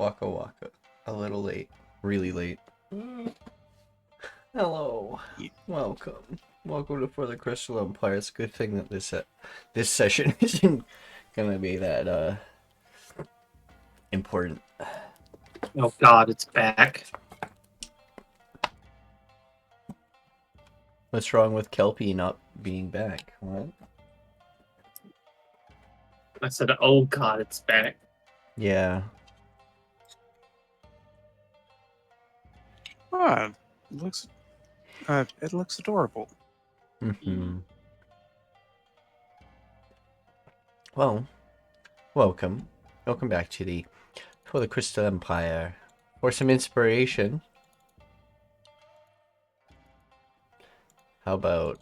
Waka waka. A little late. Really late. Hello. Welcome. Welcome to For the Crystal Empire. It's a good thing that this session isn't gonna be that important. Oh god, it's back. What's wrong with Kelpie not being back? What? I said, oh god, it's back. Yeah. Ah, it looks adorable. Mm-hmm. Well, welcome. Welcome back to the For the Crystal Empire. For some inspiration, how about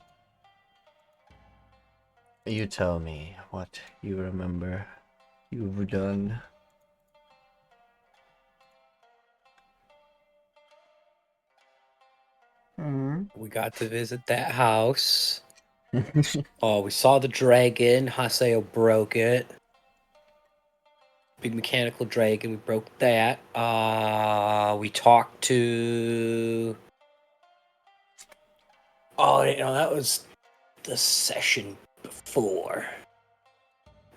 you tell me what you remember you've done? We got to visit that house. Oh, we saw the dragon. Haseo broke it. Big mechanical dragon. We broke that. We talked to. Oh, that was the session before.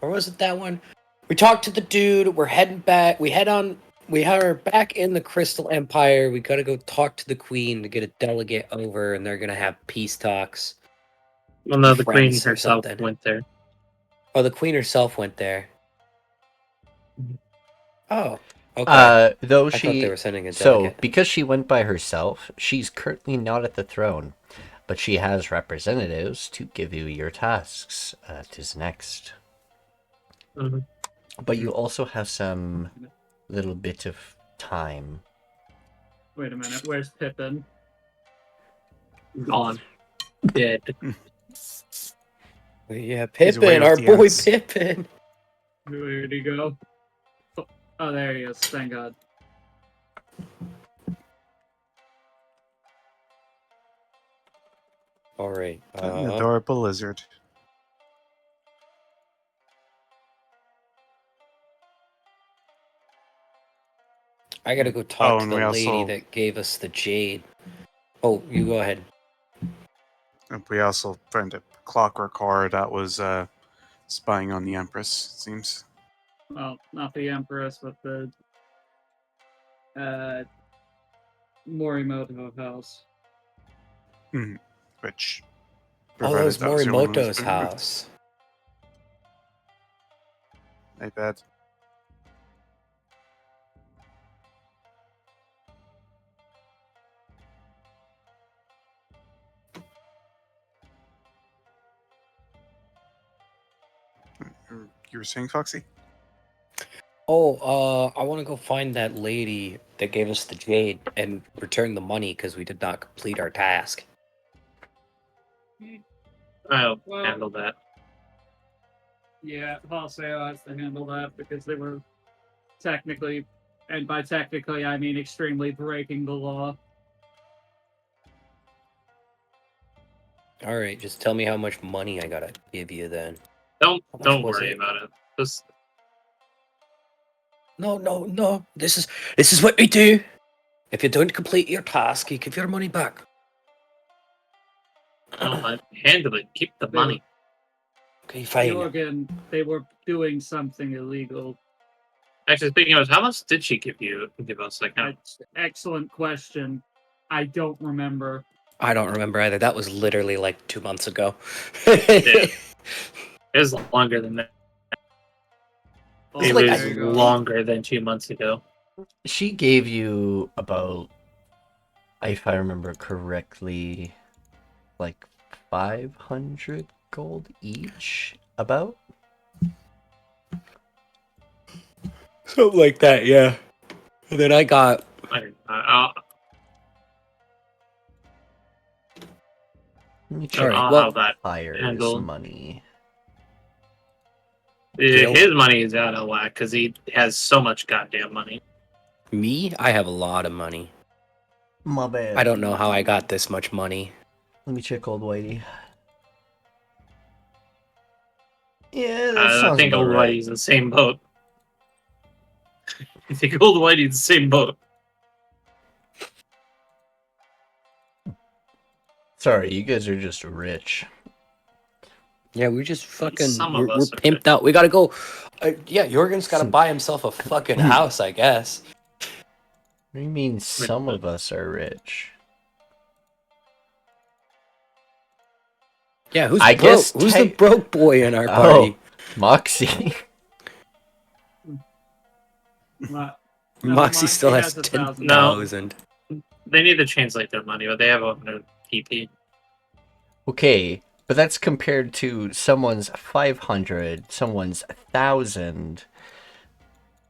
Or was it that one? We talked to the dude. We're heading back. We are back in the Crystal Empire. We gotta go talk to the queen to get a delegate over, and they're gonna have peace talks. Well, no, the queen Friends or herself something. went there. Oh, the queen herself went there. Oh, okay. Though I thought they she were sending a so delegate. because she went by herself, she's currently not at the throne, but she has representatives to give you your tasks. 'Tis next. Mhm. But you also have some little bit of time. Wait a minute, where's Pippin? Gone. Dead. Yeah, He's away Pippin, with our the boy ants. Pippin. Where'd he go? Oh, there he is, thank God. All right. An adorable lizard. I gotta go talk to and the we lady also that gave us the jade. Oh, you go ahead. found a clock record that was spying on the Empress. It seems. Well, not the Empress, but the Morimoto house. Which. Oh, that was provided the only one who's Morimoto's been moved. house. My bad. You were saying, Foxy? Oh, I want to go find that lady that gave us the jade and return the money because we did not complete our task. I'll Well- handle that. Yeah, Haseo has to handle that because they were technically, and by technically I mean extremely breaking the law. All right, just tell me how much money I gotta give you then. Don't How much was worry it? about it. Just No. This is what we do. If you don't complete your task, you give your money back. handle it. Keep the money. Okay, fine. Jørgen, they were doing something illegal. Actually, speaking of, how much did she give us? Like, how? Excellent question. I don't remember. I don't remember either. That was literally like 2 months ago. Yeah. It was longer than that. Oh, It like was there you go. longer than 2 months ago. She gave you about, if I remember correctly, like 500 gold each, about? Something like that, yeah. And then I got Let me All check right, I'll well, have that Pyre's handled. money. His money is out of whack because he has so much goddamn money. me. I have a lot of money. My bad. I don't know how I got this much money. Let me check Old Whitey. Yeah, that I sounds think about Old right. Whitey's in the same boat. I think Old Whitey's the same boat. Sorry, you guys are just rich. Yeah, we're just fucking. Some of We're us are pimped out. We gotta go. Yeah, Jørgen's gotta buy himself a fucking house, I guess. What do you mean some of us are rich? Yeah, who's I broke? guess Who's the broke boy in our party? Moxie. No, Moxie still has $10,000. 10,000. They need to translate their money, but they have a PP. Okay, but that's compared to someone's 500, someone's 1,000,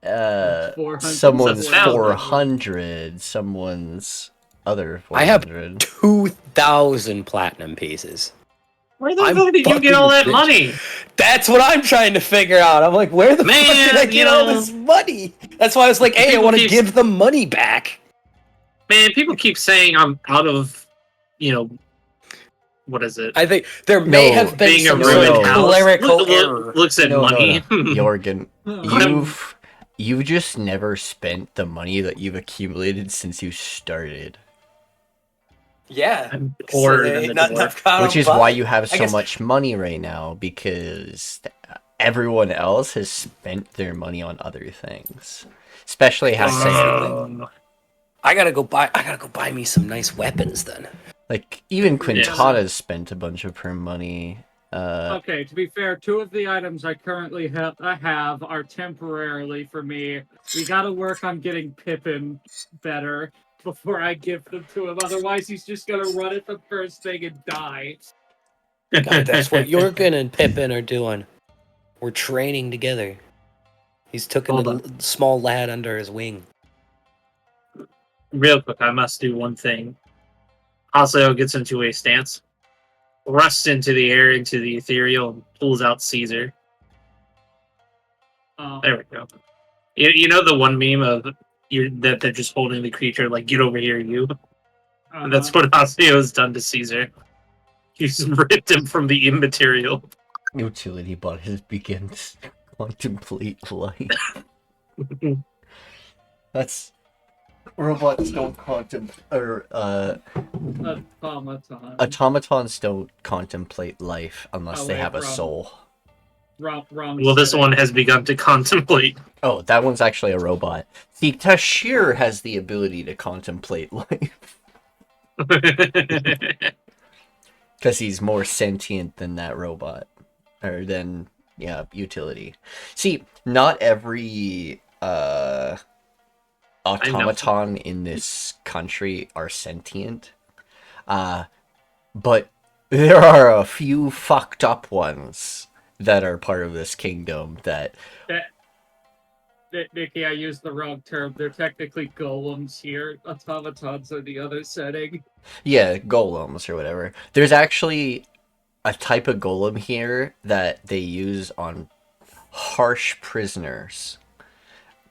That's 400, someone's that's 400, someone's other 400. I have 2,000 platinum pieces. Where the I'm fuck did you get all that fucking money? That's what I'm trying to figure out. I'm like, where the fuck did I Man, get all this money? That's why I was like, hey, I People want to keep- give the money back. Man, people keep saying I'm out of, what is it? I think there may No, have been Being a some ruined sort of house. clerical error. Looks at money. Jørgen, Oh, you've just never spent the money that you've accumulated since you started. Yeah. I'm So poorer there than ain't the not dwarf. enough common Which is buy. why you have I so guess- much money right now, because everyone else has spent their money on other things. Especially Haseo. I gotta go buy me some nice weapons then. Like, even Yeah. Quintana's spent a bunch of her money. Okay, to be fair, 2 of the items I currently have are temporarily for me. We gotta work on getting Pippin better before I give them to him. Otherwise, he's just gonna run at the first thing and die. God, that's what Jørgen and Pippin are doing. We're training together. He's taken Hold a on. small lad under his wing. Real quick, I must do one thing. Haseo gets into a stance, thrusts into the air, into the ethereal, and pulls out Caesar. There we go. You know the one meme of that they're just holding the creature like, get over here, you? That's what Haseo has done to Caesar. He's ripped him from the immaterial. Utility bodies begins to contemplate life. That's... Robots don't contemplate... Or, Automaton. automatons don't contemplate life unless Oh, they wait, have a wrong. soul. Wrong Well, this setting. one has begun to contemplate. Oh, that one's actually a robot. See, Tashure has the ability to contemplate life. Because he's more sentient than that robot. Or than, yeah, utility. See, not every automaton in this country are sentient. But there are a few fucked up ones that are part of this kingdom that... Nikki, I used the wrong term. They're technically golems here. Automatons are the other setting. Yeah, golems or whatever. There's actually a type of golem here that they use on harsh prisoners.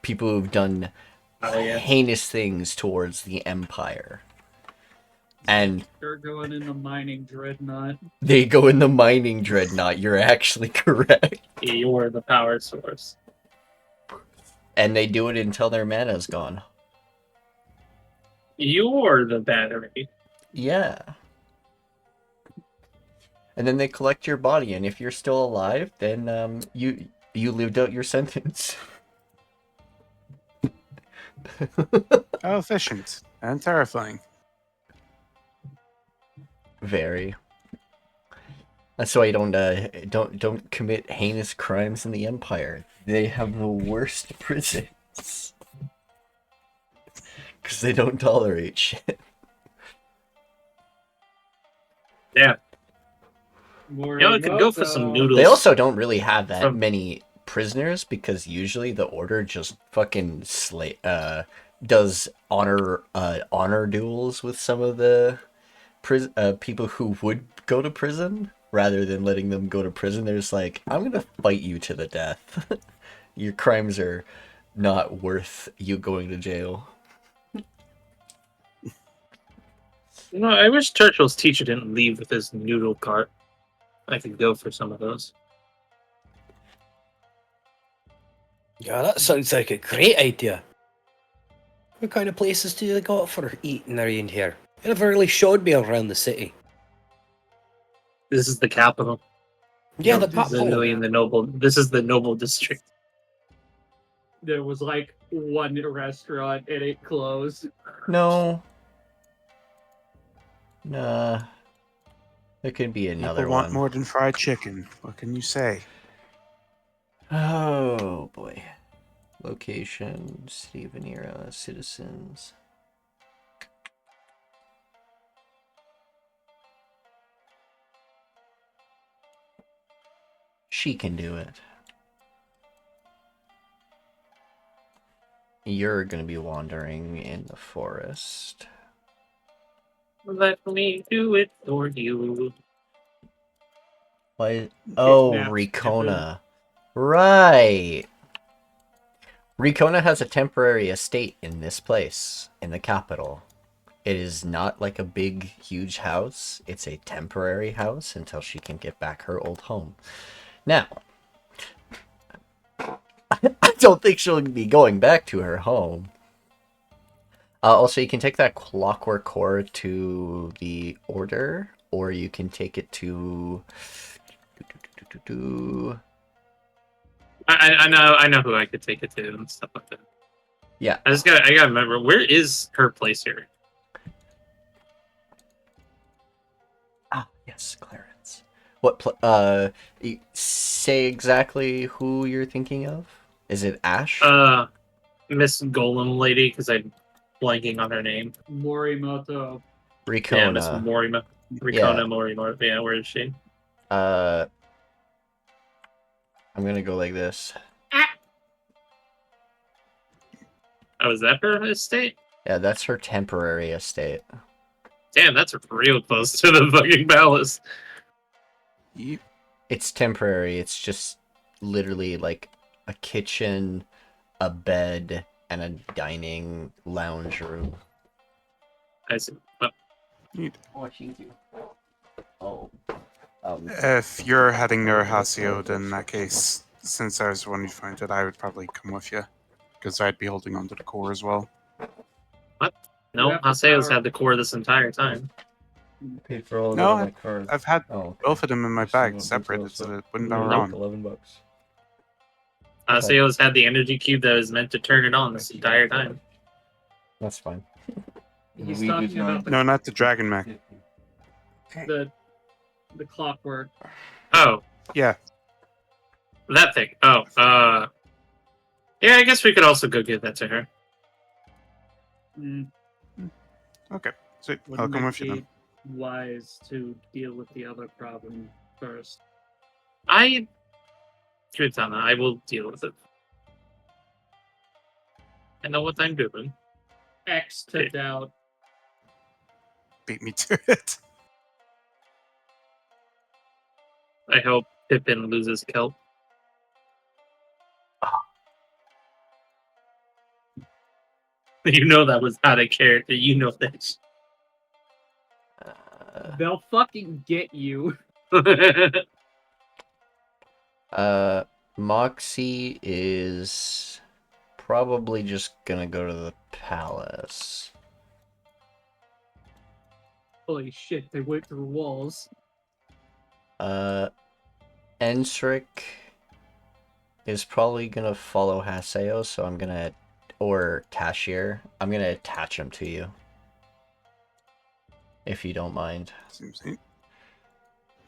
People who've done Oh, yeah. heinous things towards the Empire. And They're going in the mining dreadnought. they go in the mining dreadnought. You're actually correct. You're the power source. And they do it until their mana's gone. You're the battery. Yeah. And then they collect your body, and if you're still alive, then you lived out your sentence. How efficient and terrifying. Very. That's why you don't commit heinous crimes in the Empire. They have the worst prisons. Because they don't tolerate shit. Yeah. More You know, it could go for some noodles. They also don't really have that From- many prisoners because usually the Order just fucking does honor duels with some of the people who would go to prison rather than letting them go to prison. They're just like, I'm gonna fight you to the death. Your crimes are not worth you going to jail. You know, I wish Tirsheal's teacher didn't leave with his noodle cart. I could go for some of those. Yeah, that sounds like a great idea. What kind of places do you got for eating around here? You never really showed me around the city. This is the capital. Yeah, No, the this is capital. Literally in the noble. This is the noble district. There was like one restaurant and it closed. No. Nah. There could be another People want one. more than fried chicken. What can you say? Oh boy. Location, City of Venera, citizens. She can do it. You're gonna be wandering in the forest. Let me do it for you. Why? Oh, Kidnaps Ricona. Right. Ricona has a temporary estate in this place, in the capital. It is not like a big, huge house. It's a temporary house until she can get back her old home. Now, I don't think she'll be going back to her home. Also, you can take that clockwork core to the Order, or you can take it to... I know who I could take it to and stuff like that. Yeah. I gotta remember, where is her place here? Ah, yes, Clarence. What, say exactly who you're thinking of? Is it Ash? Miss Golem lady, because I'm blanking on her name. Morimoto. Yeah, Miss Ricona. Morima. Ricona Morima. Yeah, where is she? I'm gonna go like this. Oh, is that her estate? Yeah, that's her temporary estate. Damn, that's real close to the fucking palace. You, It's temporary. It's just literally like a kitchen, a bed, and a dining lounge room. I see. Oh, Watching you. Oh. if you're heading near Haseo, then in that case, since I was the one who found it, I would probably come with you. Because I'd be holding onto the core as well. no, You have the Haseo's power. had the core this entire time. Paid for all No, of my cards. I've had Oh, both of them in my Still bag not separate. details, It's so- a wooden Nope. power on. $11. Haseo's had the energy cube that is meant to turn it on this entire time. That's fine. He's talking about No, not the dragon mech. the clockwork. Oh, Yeah, that thing. Oh, yeah, I guess we could also go give that to her. Mm, okay. Sweet. I'll wouldn't come it with you then. be wise to deal with the other problem first? Kitana, I will deal with it. I know what I'm doing. X to doubt. Beat me to it. I hope Pippin loses kelp. You know that was not a character. You know that. They'll fucking get you. Moxie is probably just gonna go to the palace. Holy shit, they went through walls. Enseric is probably gonna follow Haseo, so I'm gonna, or Tashure, I'm gonna attach him to you. If you don't mind. Seems neat.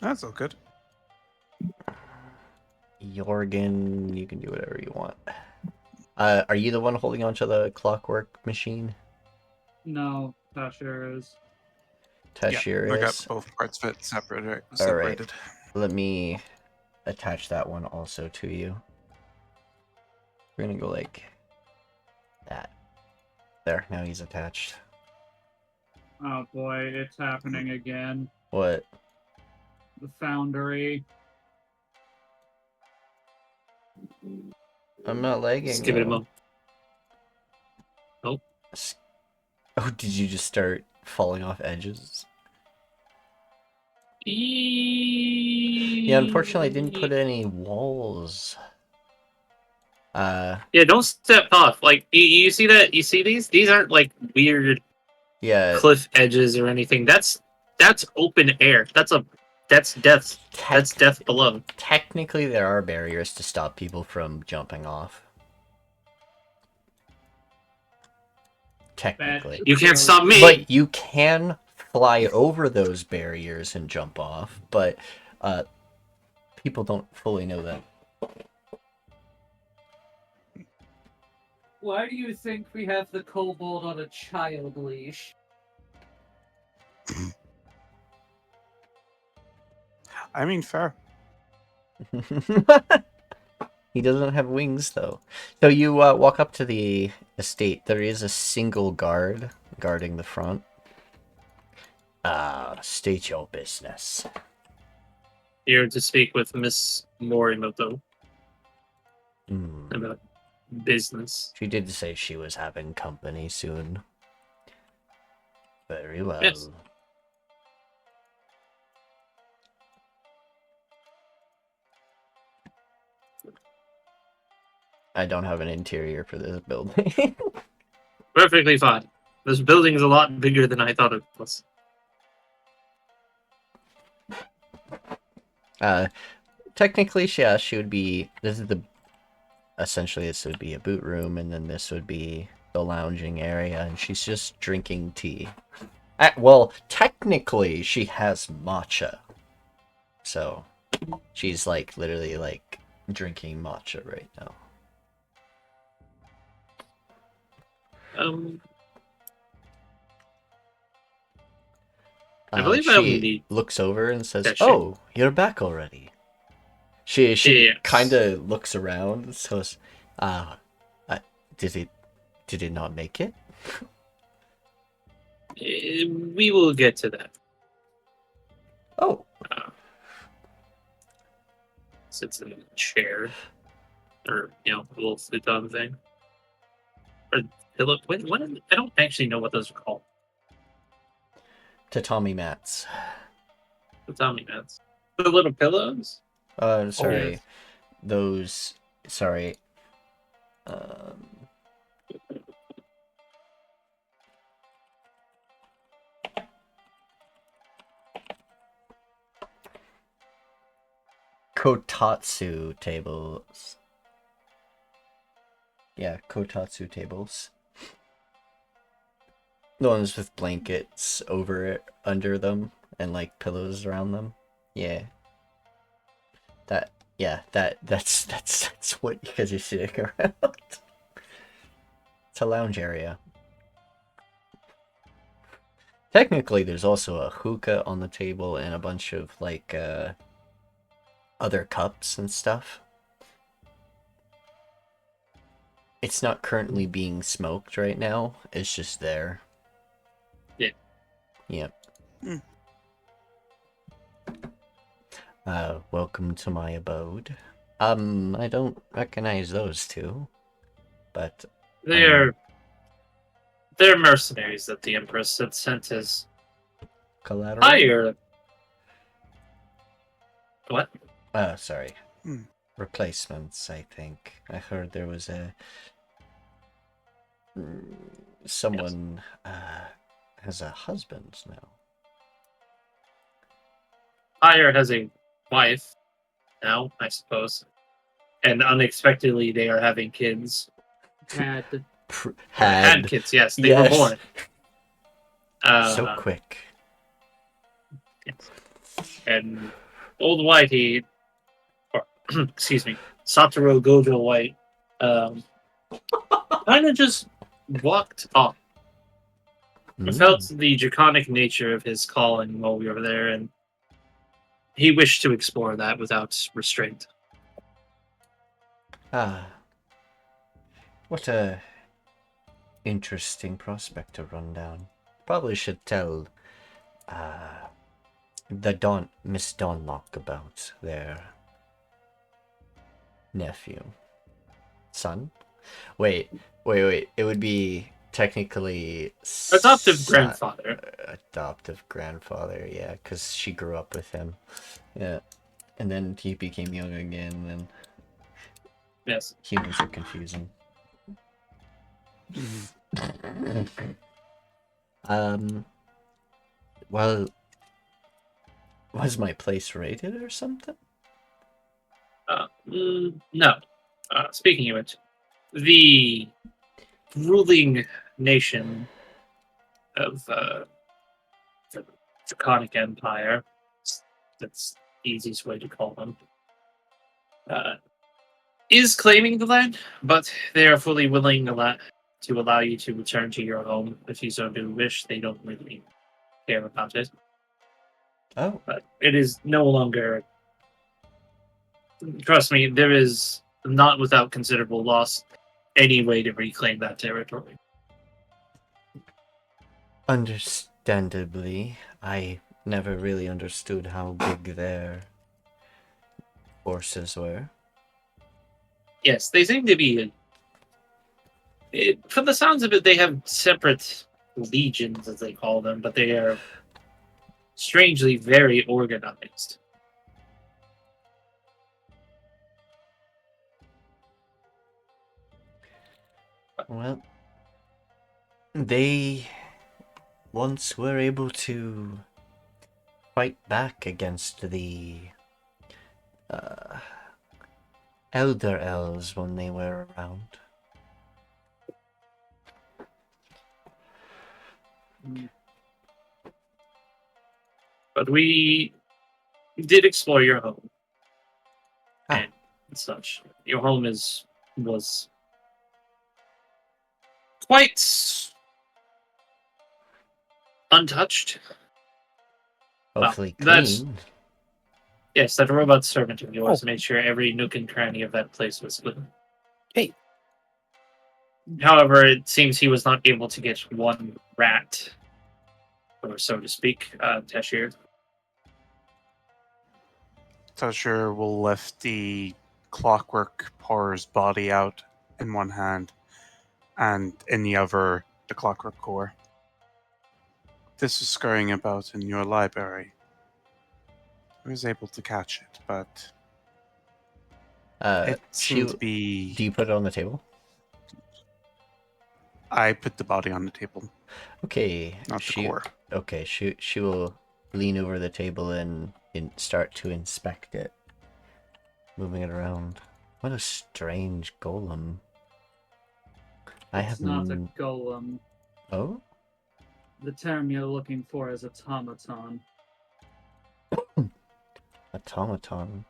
That's all good. Jørgen, you can do whatever you want. Are you the one holding onto the clockwork machine? No, Tashure is. Tashure I got is? both parts of it separated. Let me attach that one also to you. We're gonna go like that. There, now he's attached. Oh boy, it's happening again. What? The Foundry. I'm not lagging. Just give it a though. moment. Oh, did you just start falling off edges? Yeah, unfortunately I didn't put any walls. Yeah, don't step off. Like you see that? You see these? These aren't like weird yeah, cliff edges or anything. That's open air. That's death. That's death below. technically there are barriers to stop people from jumping off. Technically. You can't stop me. But you can fly over those barriers and jump off, but people don't fully know that. Why do you think we have the kobold on a child leash? I mean, fair. He doesn't have wings, though. So you walk up to the estate. There is a single guard guarding the front. State your business. Here to speak with Miss Morimoto Hmm. about business. She did say she was having company soon. Very well. Yes. I don't have an interior for this building. Perfectly fine. This building is a lot bigger than I thought it was. Technically, yeah, she would be. This is the. Essentially, this would be a boot room, and then this would be the lounging area, and she's just drinking tea. Well, technically, she has matcha. So, she's like literally like drinking matcha right now. I believe I only she need looks over and says, that shit. "Oh, you're back already." She Yes. kind of looks around and says, did it not make it?" We will get to that. Oh, Sits in a chair, or a little futon thing, or pillow. What? I don't actually know what those are called. tatami mats. Futon mats. The little pillows. Sorry, yes. those. Sorry. Kotatsu tables. Yeah, kotatsu tables. The ones with blankets over it, under them, and like pillows around them. Yeah. That's what you guys are sitting around. It's a lounge area. Technically, there's also a hookah on the table and a bunch of like other cups and stuff. It's not currently being smoked right now. It's just there. Yeah. Yep. Hmm. Welcome to my abode. I don't recognize those two, but They're mercenaries that the Empress had sent as collateral. Pyre. What? Sorry. Hmm. Replacements, I think. I heard there was someone has a husband now. Pyre has a wife now, I suppose, and unexpectedly they are having kids. Had Had kids, yes, they Yes. were born. So quick. Yes. And Old Whitey, or excuse me, Satoru Gojo White, kind of just walked off. I felt the draconic nature of his calling while we were there, and he wished to explore that without restraint. What a interesting prospect to run down. Probably should tell Miss Donlock about their nephew. Son? Wait. It would be technically Adoptive grandfather. Adoptive grandfather, yeah, because she grew up with him. Yeah. And then he became young again, and Yes. Humans are confusing. Well, was my place raided or something? No. Speaking of it, the ruling nation of the Draconic Empire, that's the easiest way to call them, is claiming the land, but they are fully willing to allow you to return to your home if you so do wish. They don't really care about it. Oh, But it is no longer. Trust me, there is not without considerable loss any way to reclaim that territory. understandably, I never really understood how big their forces were. Yes, they seem to be. From the sounds of it, they have separate legions, as they call them, but they are strangely very organized. Well, they once were able to fight back against the elder elves when they were around. But we did explore your home and such. Your home was quite untouched. Hopefully that's- clean. Yes, that robot servant of yours made sure every nook and cranny of that place was clean. Hey. However, it seems he was not able to get one rat, or so to speak, Tashure. Tashure will lift the clockwork pourer's body out in one hand, and in the other, the clockwork core. This is scurrying about in your library. I was able to catch it, but it seemed to be... Do you put it on the table? I put the body on the table, Okay. not the core. Okay, she will lean over the table and start to inspect it, moving it around. What a strange golem. It's not a golem. Oh? The term you're looking for is automaton. Automaton.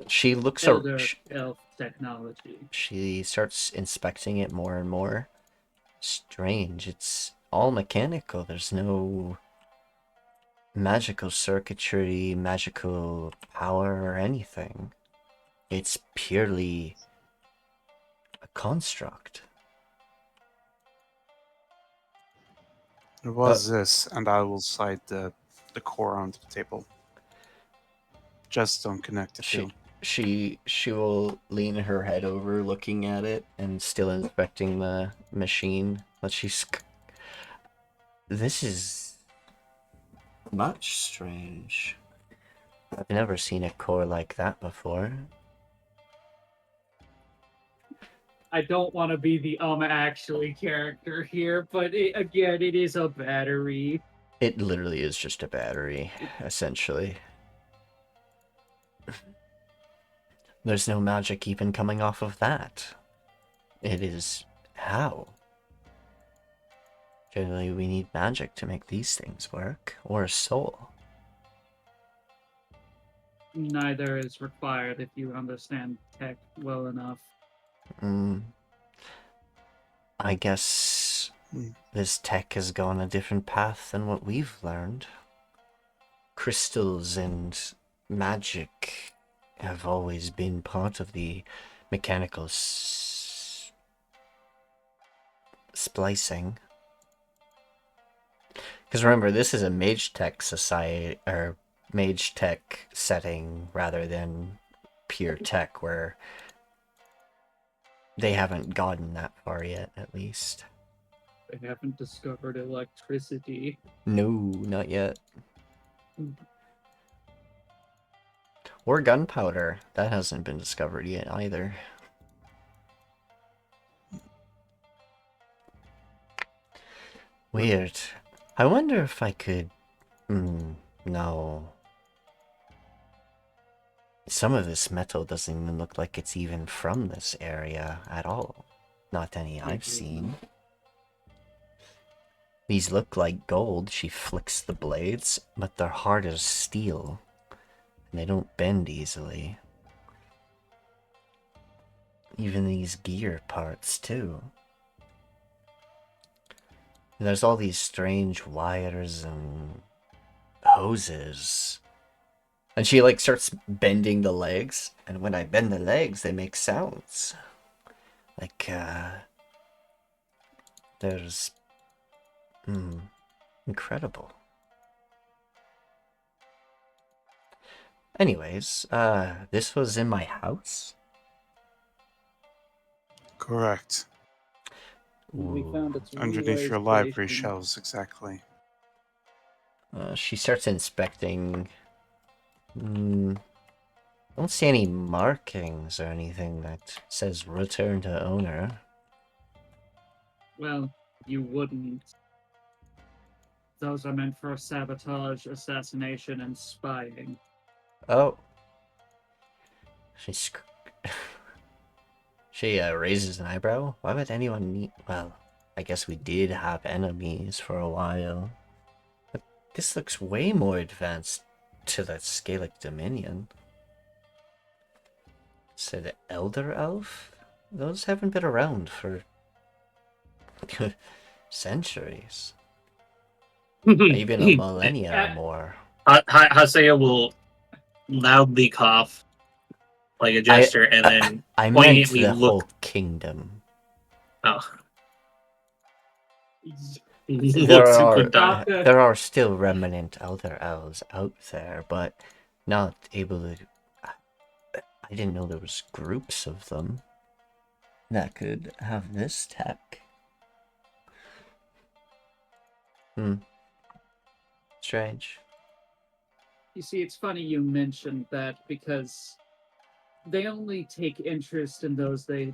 She looks Elder elf technology. She starts inspecting it more and more. Strange. It's all mechanical. There's no magical circuitry, magical power, or anything. It's purely a construct. There was this, and I will slide the core onto the table. Just don't connect the two. She will lean her head over, looking at it, and still inspecting the machine. But this is much strange. I've never seen a core like that before. I don't want to be the actually character here, but again, it is a battery. It literally is just a battery, essentially. There's no magic even coming off of that. It is how? Generally, we need magic to make these things work, or a soul. Neither is required if you understand tech well enough. I guess this tech has gone a different path than what we've learned. Crystals and magic have always been part of the mechanical splicing. Because remember, this is a mage tech society, or mage tech setting, rather than pure tech, where they haven't gotten that far yet, at least. They haven't discovered electricity. No, not yet. Or gunpowder. That hasn't been discovered yet either. Weird. I wonder if I could... no. Some of this metal doesn't even look like it's even from this area at all. Not any I've seen. These look like gold. She flicks the blades, but they're hard as steel. And they don't bend easily. Even these gear parts, too. And there's all these strange wires and hoses. And she, like, starts bending the legs. And when I bend the legs, they make sounds. Like, there's... incredible. Anyways, this was in my house? Correct. We Ooh. found its Underneath your library shelves, exactly. She starts inspecting. Don't see any markings or anything that says return to owner. Well, you wouldn't. Those are meant for sabotage, assassination, and spying. Oh. She raises an eyebrow. Why would anyone need... Well, I guess we did have enemies for a while. But this looks way more advanced to the Scalic Dominion. Said Elder Elf? Those haven't been around for... centuries. Even a millennia or more. Haseo will loudly cough, like a gesture, and then I meant poignantly the look. whole kingdom. Oh. There are still remnant Elder Elves out there, but not able to... I didn't know there was groups of them that could have this tech. Strange. You see, it's funny you mentioned that because they only take interest in those they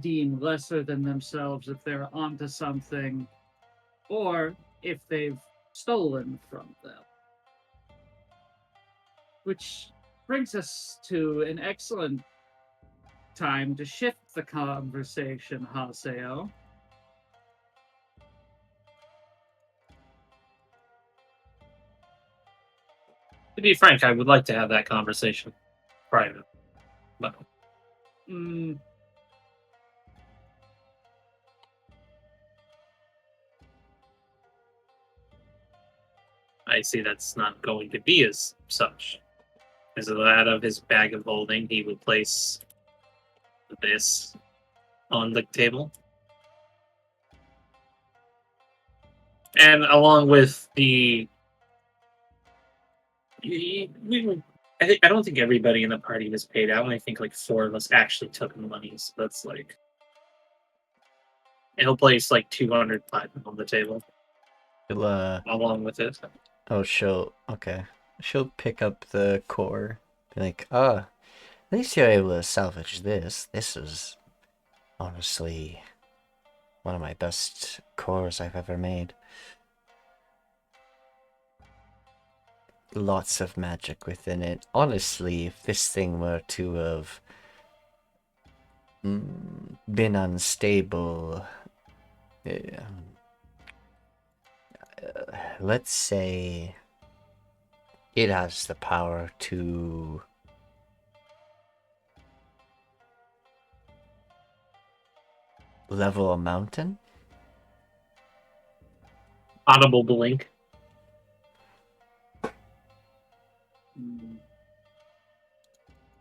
deem lesser than themselves if they're onto something or if they've stolen from them. Which brings us to an excellent time to shift the conversation, Haseo. To be frank, I would like to have that conversation private. But I see that's not going to be as such. As out of his bag of holding, he will place this on the table. And along with the... I don't think everybody in the party was paid out. I think like 4 of us actually took the money. So that's like... And he'll place like 200 platinum on the table. Along with it. Oh, she'll pick up the core. Be like, at least you're able to salvage this. This is honestly one of my best cores I've ever made. Lots of magic within it. Honestly, if this thing were to have been unstable, let's say it has the power to level a mountain. Audible blink.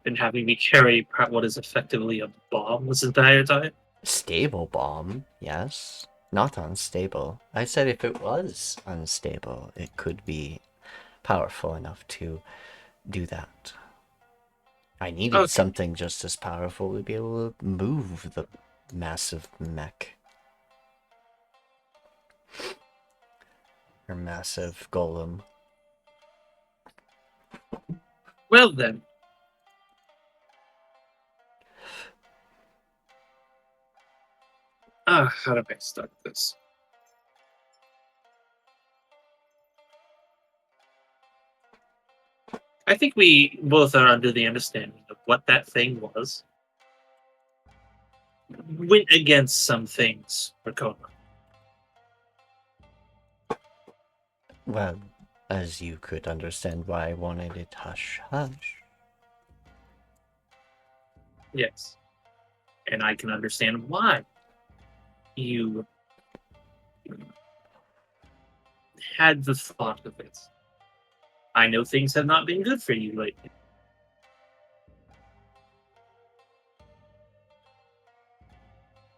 And having me carry what is effectively a bomb this entire time. Stable bomb, yes. Not unstable. I said if it was unstable, it could be powerful enough to do that. I needed something just as powerful to be able to move the massive mech. Or massive golem. Well then. How do I start this? I think we both are under the understanding of what that thing was. Went against some things, Rakona. Well, as you could understand why I wanted it hush hush. Yes. And I can understand why you had the thought of it. I know things have not been good for you lately.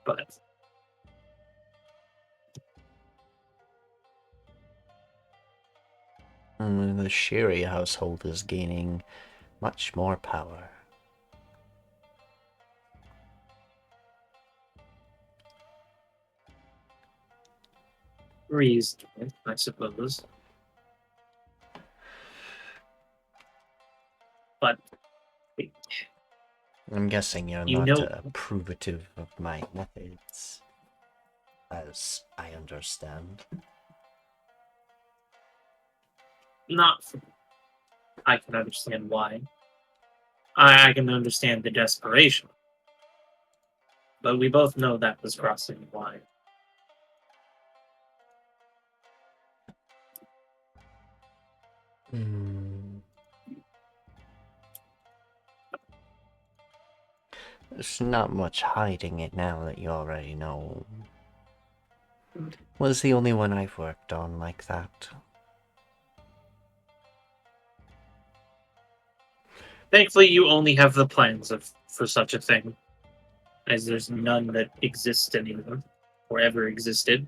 But The Sherry household is gaining much more power. reasonable, I suppose. But I'm guessing you're You not know- approvative of my methods, as I understand. not for, I can understand why. I can understand the desperation. But we both know that was crossing the line. There's not much hiding it now that you already know. Was the only one I've worked on like that. Thankfully, you only have the plans for such a thing, as there's none that exist anymore, or ever existed.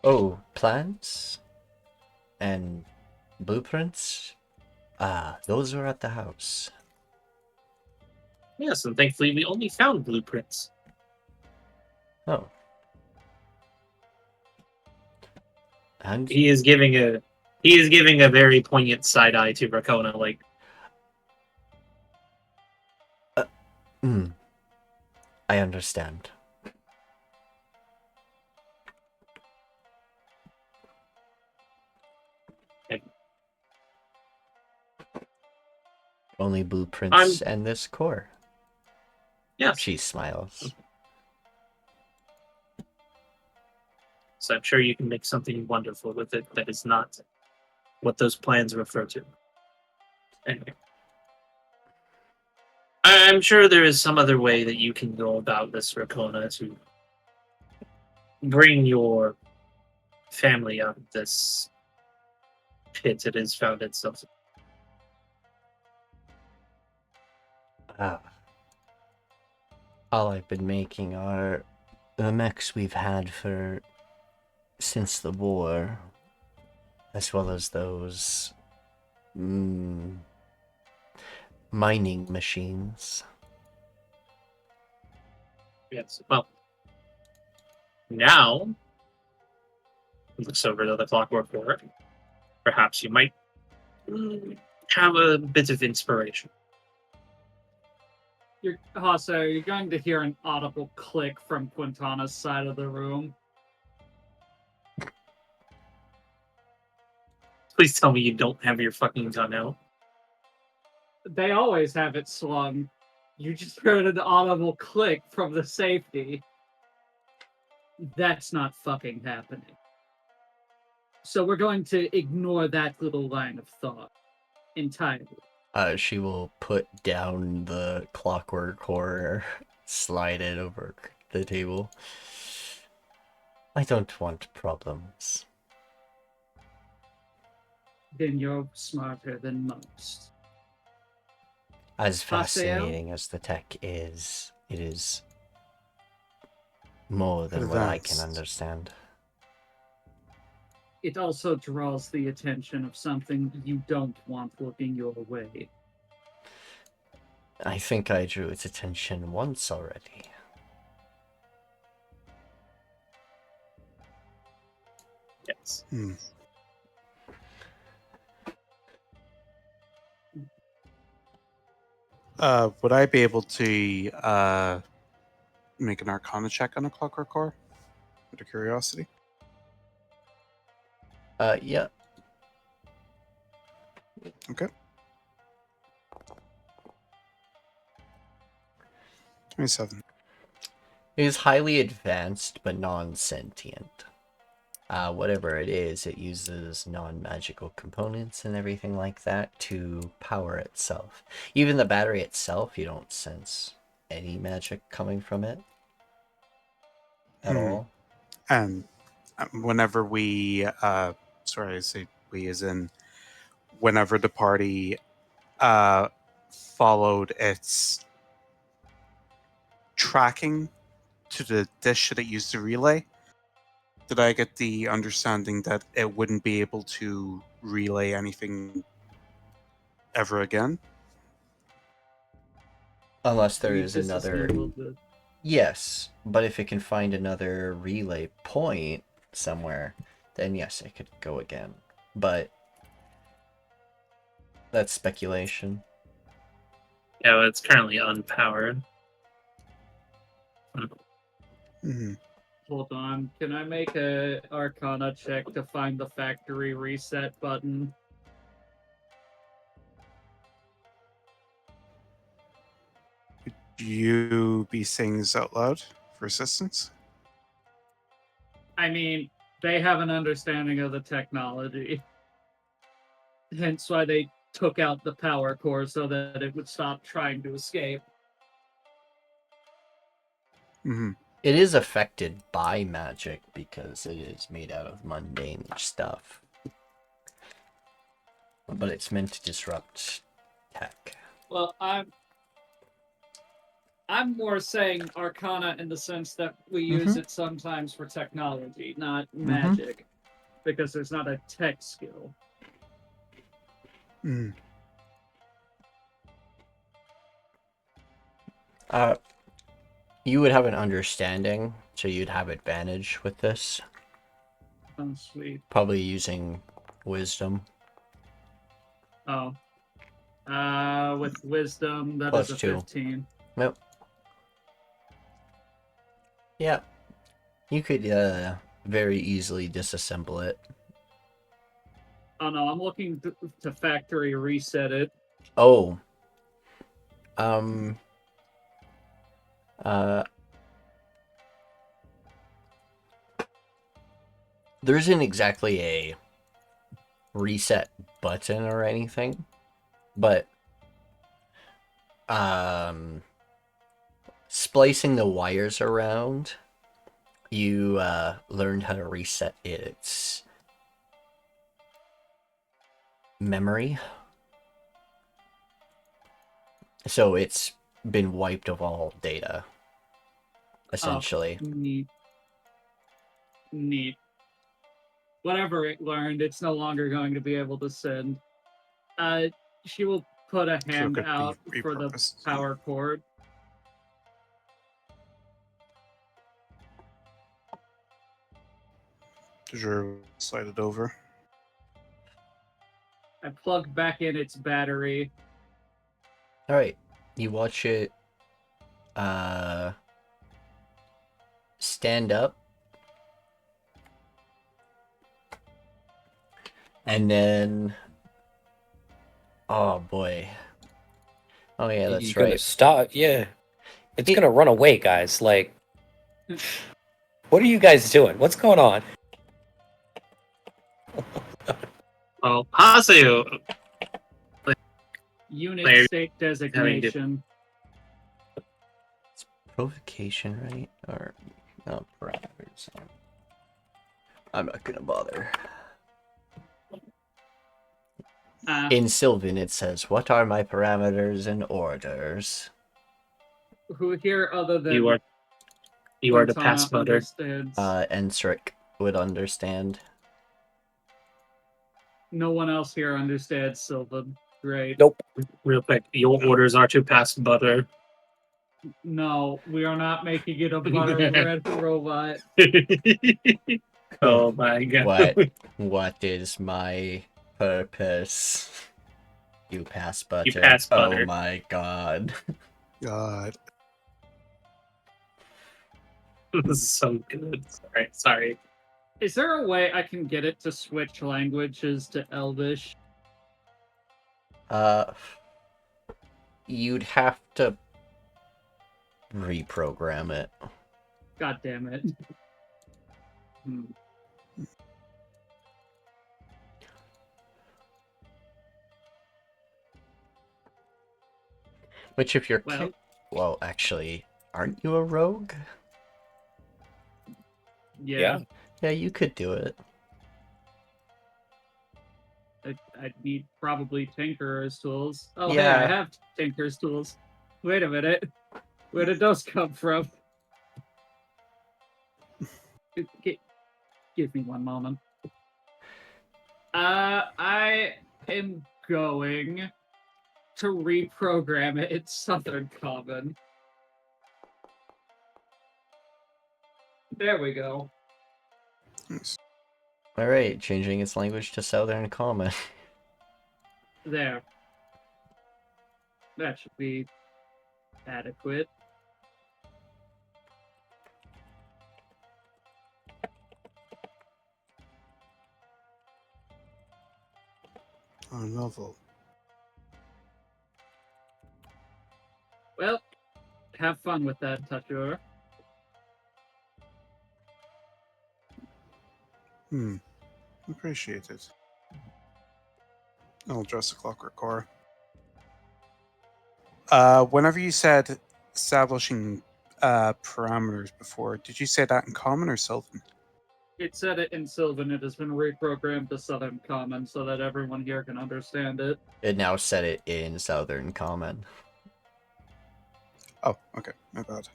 Oh, plans? And blueprints? Those were at the house. Yes, and thankfully we only found blueprints. Oh. And He is giving a very poignant side eye to Rakona, like, I understand. Only blueprints and this core. yeah. She smiles. So I'm sure you can make something wonderful with it that is not what those plans refer to. Anyway. I'm sure there is some other way that you can go about this, Rakona, to bring your family out of this pit it has found itself. All I've been making are the mechs we've had since the war, as well as those mining machines. Yes. Well, now looks over to the clockwork board. Perhaps you might have a bit of inspiration. Haseo, you're going to hear an audible click from Quintana's side of the room. Please tell me you don't have your fucking gun out. They always have it slung. You just heard an audible click from the safety. That's not fucking happening. So we're going to ignore that little line of thought entirely. She will put down the clockwork core, slide it over the table. I don't want problems. Then you're smarter than most. As fascinating as the tech is, it is more than what I can understand. It also draws the attention of something you don't want looking your way. I think I drew its attention once already. Yes. Would I be able to make an Arcana check on a Clockwork Core? Out of curiosity. Yeah. Okay. 27. It is highly advanced but non-sentient. Whatever it is, it uses non-magical components and everything like that to power itself. Even the battery itself, you don't sense any magic coming from it at all. And whenever we, sorry, I say we as in, whenever the party followed its tracking to the dish that it used to relay, did I get the understanding that it wouldn't be able to relay anything ever again? Unless there We is another... disabled it. Yes, but if it can find another relay point somewhere, then yes, it could go again. But that's speculation. Yeah, well, it's currently unpowered. Mm-hmm. Hold on. Can I make a Arcana check to find the factory reset button? Would you be saying this out loud for assistance? I mean, they have an understanding of the technology. Hence why they took out the power core so that it would stop trying to escape. Mm-hmm. It is affected by magic because it is made out of mundane stuff. But it's meant to disrupt tech. Well, I'm more saying Arcana in the sense that we use it sometimes for technology, not magic, because there's not a tech skill. Mm. You would have an understanding, so you'd have advantage with this. Oh, sweet. Probably using wisdom. Oh. With wisdom, that Plus is a 2. 15. Nope. Yeah. You could very easily disassemble it. Oh no, I'm looking to factory reset it. Oh. There isn't exactly a reset button or anything, but splicing the wires around, you learned how to reset its memory. So it's been wiped of all data, essentially. Oh, neat. Whatever it learned, it's no longer going to be able to send. She will put a hand could be out for the repurposed. power cord. Tashure slide it over. I plug back in its battery. Alright, you watch it stand up, and then oh boy, oh yeah, that's You're gonna right. stop. Yeah, it's gonna run away, guys. Like, what are you guys doing? What's going on? Well, Haseo, Unit Player state designation. It's provocation, right? Or no parameters. I'm not gonna bother. In Sylvan, it says, "What are my parameters and orders?" Who here other than you are the Cortana pass butter. understands? Enseric would understand. No one else here understands Sylvan. Great. Nope. Real quick, your orders are to pass butter. No, we are not making it a butter bread robot. Oh my god. What is my purpose? You pass butter. You pass butter. Oh my god. God. This is so good. Sorry. Is there a way I can get it to switch languages to Elvish? You'd have to reprogram it. God damn it. Which if you're Well, well, actually, aren't you a rogue? yeah. Yeah, you could do it. I'd need probably Tinkerer's tools. Oh, Yeah. hey, I have Tinker's tools. Wait a minute. Where did those come from? Give me one moment. I am going to reprogram it in Southern Common. There we go. Nice. Alright, changing its language to Southern Common. There. That should be adequate. Oh, novel. Well, have fun with that, Tashure. Appreciate it. I'll address the clockwork core. Whenever you said establishing parameters before, did you say that in common or Sylvan? It said it in Sylvan. It has been reprogrammed to Southern Common so that everyone here can understand it. It now set it in Southern Common. Oh, okay. My bad.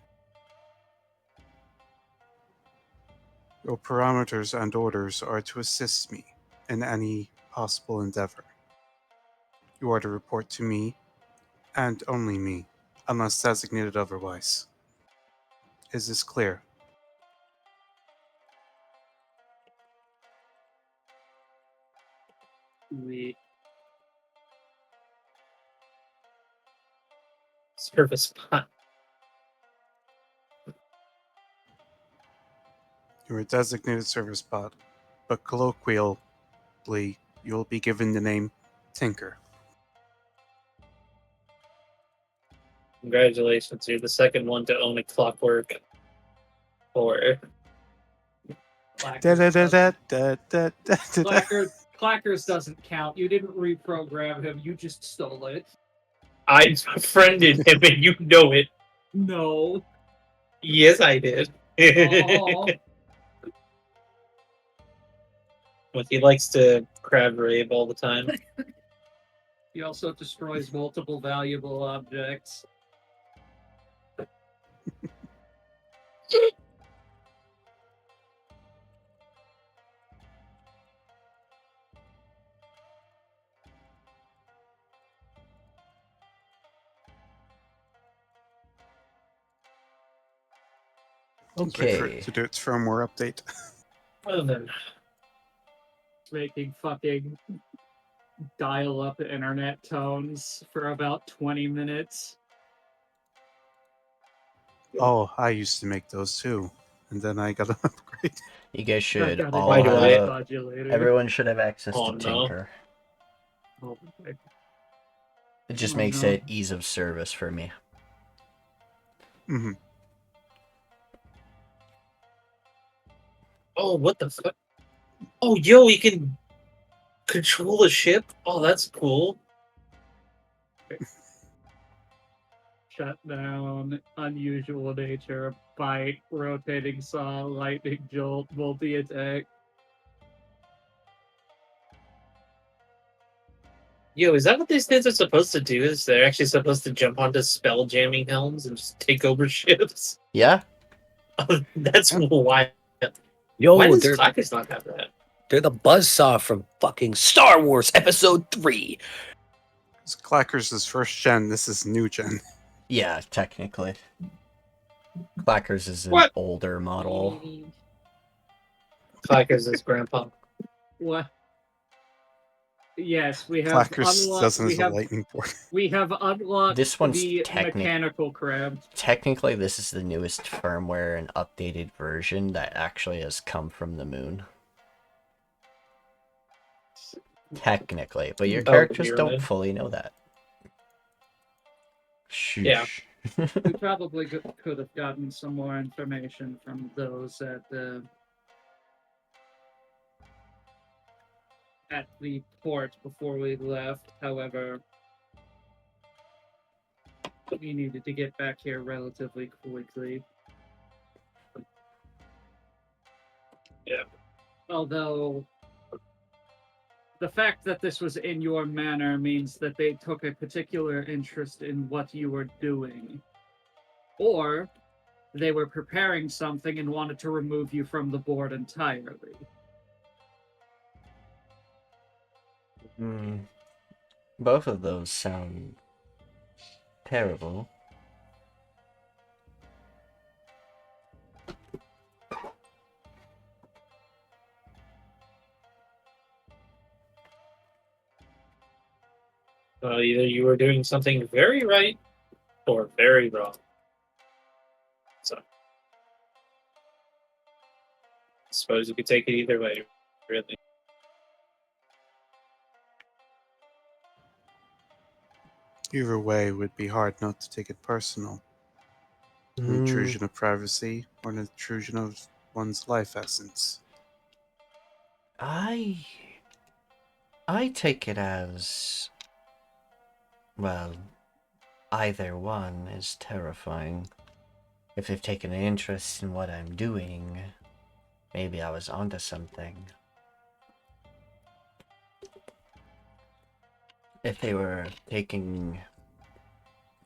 Your parameters and orders are to assist me in any possible endeavor. You are to report to me, and only me, unless designated otherwise. Is this clear? Service bot. You're a designated service bot, but colloquially, you will be given the name Tinker. Congratulations, you're the second one to own a clockwork core. Clackers doesn't count. You didn't reprogram him. You just stole it. I befriended him and you know it. No. Yes, I did. Aw. But he likes to crab rape all the time. He also destroys multiple valuable objects. Okay. To do its firmware update. Well then, Making fucking dial-up internet tones for about 20 minutes. Oh, I used to make those too, and then I got an upgrade. You guys should I've got all Why do I- have... modulator. Everyone should have access Oh, to no. Tinker. Oh, boy. It just Oh, makes no. it ease of service for me. Mm-hmm. oh, what the fuck? Oh, yo, he can control a ship? Oh, that's cool. Shutdown, unusual nature, bite, rotating saw, lightning jolt, multi-attack. Yo, is that what these things are supposed to do? Is they're actually supposed to jump onto spell jamming helms and just take over ships? Yeah? That's why. Yo, Why does they're Clackers not have that? the buzzsaw from fucking Star Wars Episode 3. It's Clackers is first gen, this is new gen. Yeah, technically. Clackers is an What? older model. Clackers is grandpa. What? Yes, we have Clackers unlocked. doesn't We as a have lightning board. we have unlocked This one's the technic- mechanical crab. Technically, this is the newest firmware and updated version that actually has come from the moon. Technically, but your Oh, characters you're don't right. fully know that. Shh. Yeah. We probably could have gotten some more information from those at the port before we left. However, we needed to get back here relatively quickly. Yeah. Although the fact that this was in your manor means that they took a particular interest in what you were doing. Or they were preparing something and wanted to remove you from the board entirely. Both of those sound terrible. Either you were doing something very right or very wrong. So, I suppose you could take it either way, really. Either way, it would be hard not to take it personal. An intrusion of privacy or an intrusion of one's life essence. I take it as, well, either one is terrifying. If they've taken an interest in what I'm doing, maybe I was onto something. If they were taking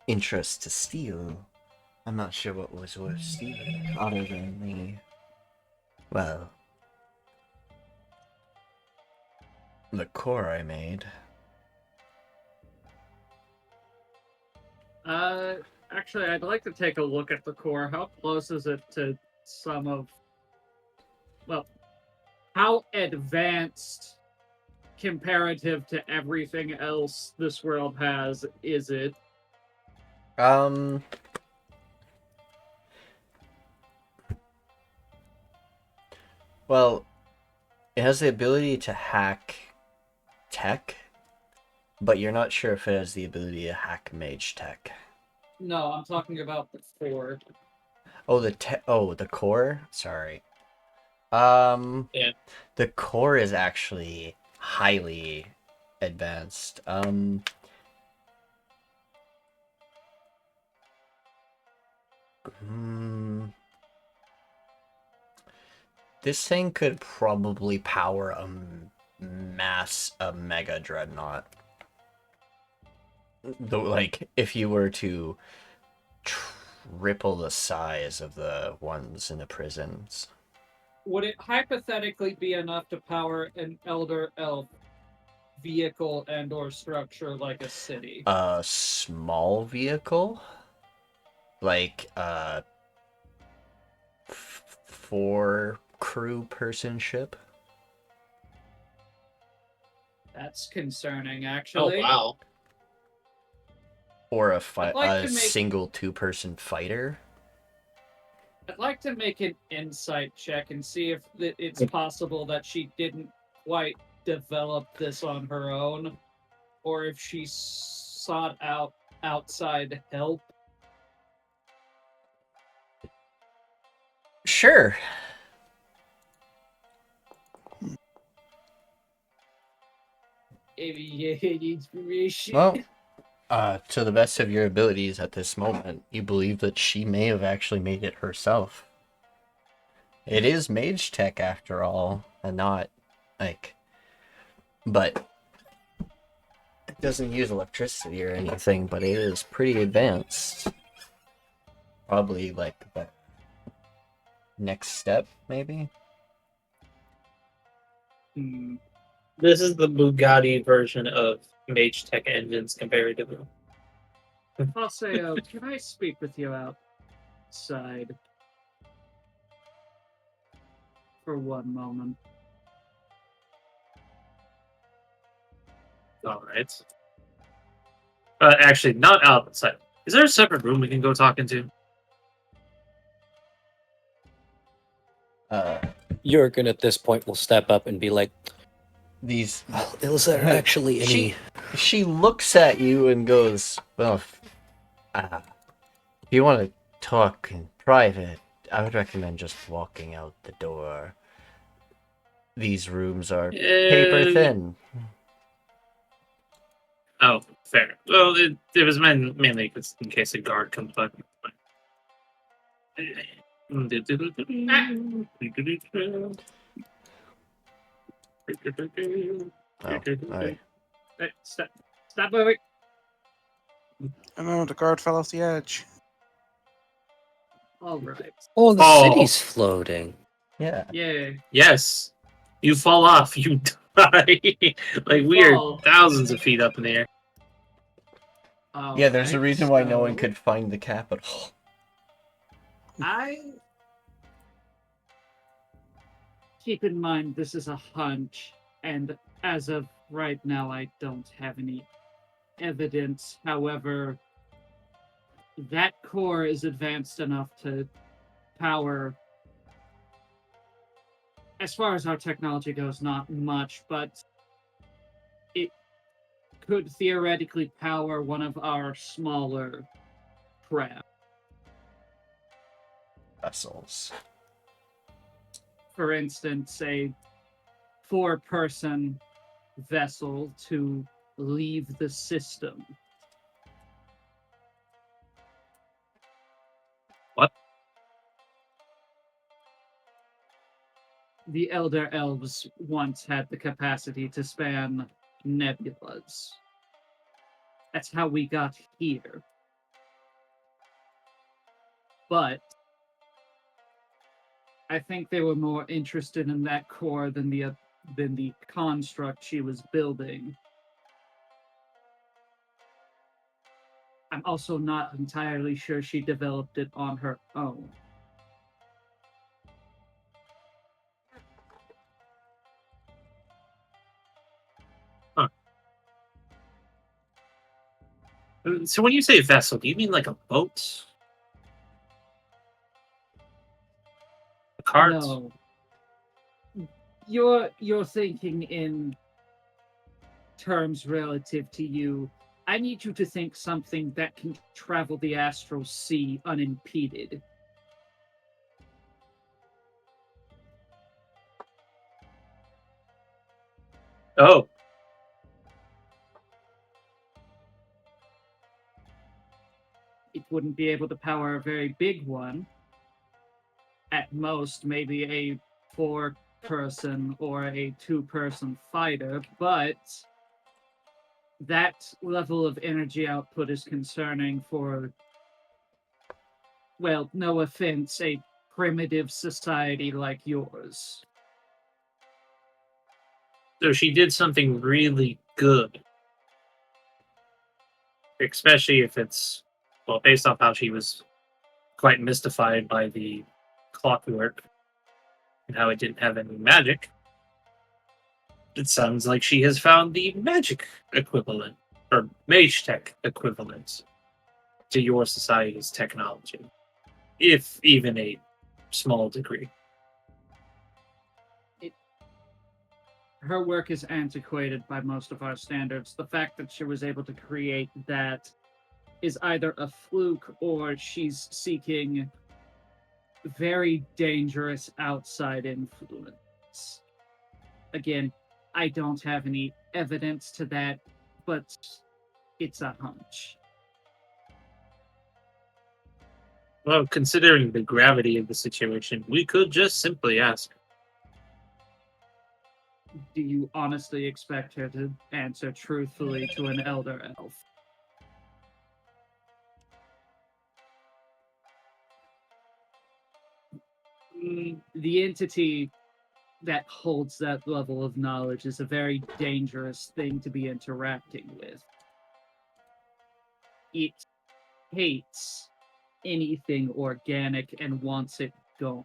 interest to steal, I'm not sure what was worth stealing, other than the, well, the core I made. Actually, I'd like to take a look at the core. How close is it to some of... Well, how advanced comparative to everything else this world has is it? Well, it has the ability to hack tech, but you're not sure if it has the ability to hack mage tech. No, I'm talking about the core. Oh, the core? Sorry. Yeah. The core is actually highly advanced. This thing could probably power a mega dreadnought. Though, like, if you were to triple the size of the ones in the prisons. Would it hypothetically be enough to power an Elder Elf vehicle and or structure like a city? A small vehicle? Like, 4 crew person ship? That's concerning, Oh, actually. wow. Or I'd like to make- single 2-person fighter? I'd like to make an insight check and see if it's possible that she didn't quite develop this on her own, or if she sought out outside help. Sure. Inspiration. Well, to the best of your abilities at this moment, you believe that she may have actually made it herself. It is mage tech after all, and not, like, but it doesn't use electricity or anything, but it is pretty advanced. Probably, like, the next step, maybe? This is the Bugatti version of Mage Tech engines comparatively. Haseo, can I speak with you outside for one moment? Alright. Actually, not outside. Is there a separate room we can go talk into? Jørgen at this point will step up and be like, These. well, is there actually any... She looks at you and goes, well, if you want to talk in private, I would recommend just walking out the door. These rooms are paper thin. Oh, fair. Well, it was mainly in case a guard comes by. Oh, alright. Hey, stop moving. I know, the guard fell off the edge. All right. Oh, the Oh. city's floating. Yeah. Yeah. Yes. You fall off, you die. Like, we are Fall. thousands of feet up in the air. Yeah, there's a Alright, reason why no one so could find the capital. keep in mind this is a hunch, and as of right now, I don't have any evidence. However, that core is advanced enough to power, as far as our technology goes, not much, but it could theoretically power one of our smaller craft. Vessels. For instance, a 4-person vessel to leave the system. What? The Elder Elves once had the capacity to span nebulas. That's how we got here. But I think they were more interested in that core than the construct she was building. I'm also not entirely sure she developed it on her own. So when you say vessel, do you mean like a boat? A cart? No. You're thinking in terms relative to you. I need you to think something that can travel the astral sea unimpeded. Oh. It wouldn't be able to power a very big one. At most, maybe a 4-person or a 2-person fighter, but that level of energy output is concerning for, well, no offense, a primitive society like yours. So she did something really good. Especially if it's, well, based off how she was quite mystified by the clockwork and how it didn't have any magic. It sounds like she has found the magic equivalent, or mage tech equivalent, to your society's technology, if even a small degree. Her work is antiquated by most of our standards. The fact that she was able to create that is either a fluke or she's seeking very dangerous outside influence. Again, I don't have any evidence to that, but it's a hunch. Well, considering the gravity of the situation, we could just simply ask. Do you honestly expect her to answer truthfully to an elder elf? The entity that holds that level of knowledge is a very dangerous thing to be interacting with. It hates anything organic and wants it gone.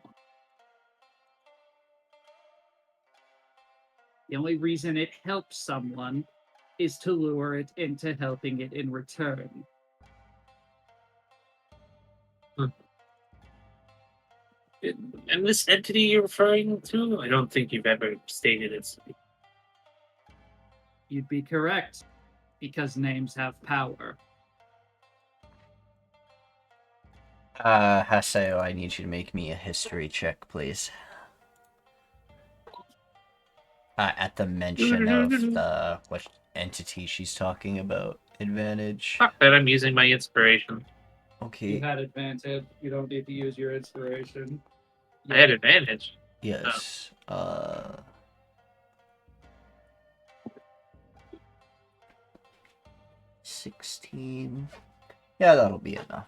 The only reason it helps someone is to lure it into helping it in return. And this entity you're referring to, I don't think you've ever stated its. You'd be correct, because names have power. Haseo, I need you to make me a history check, please. At the mention of the what entity she's talking about. Advantage. Fuck that, I'm using my inspiration. You Okay. had advantage. You don't need to use your inspiration. I had advantage. Yes. 16. Yeah, that'll be enough.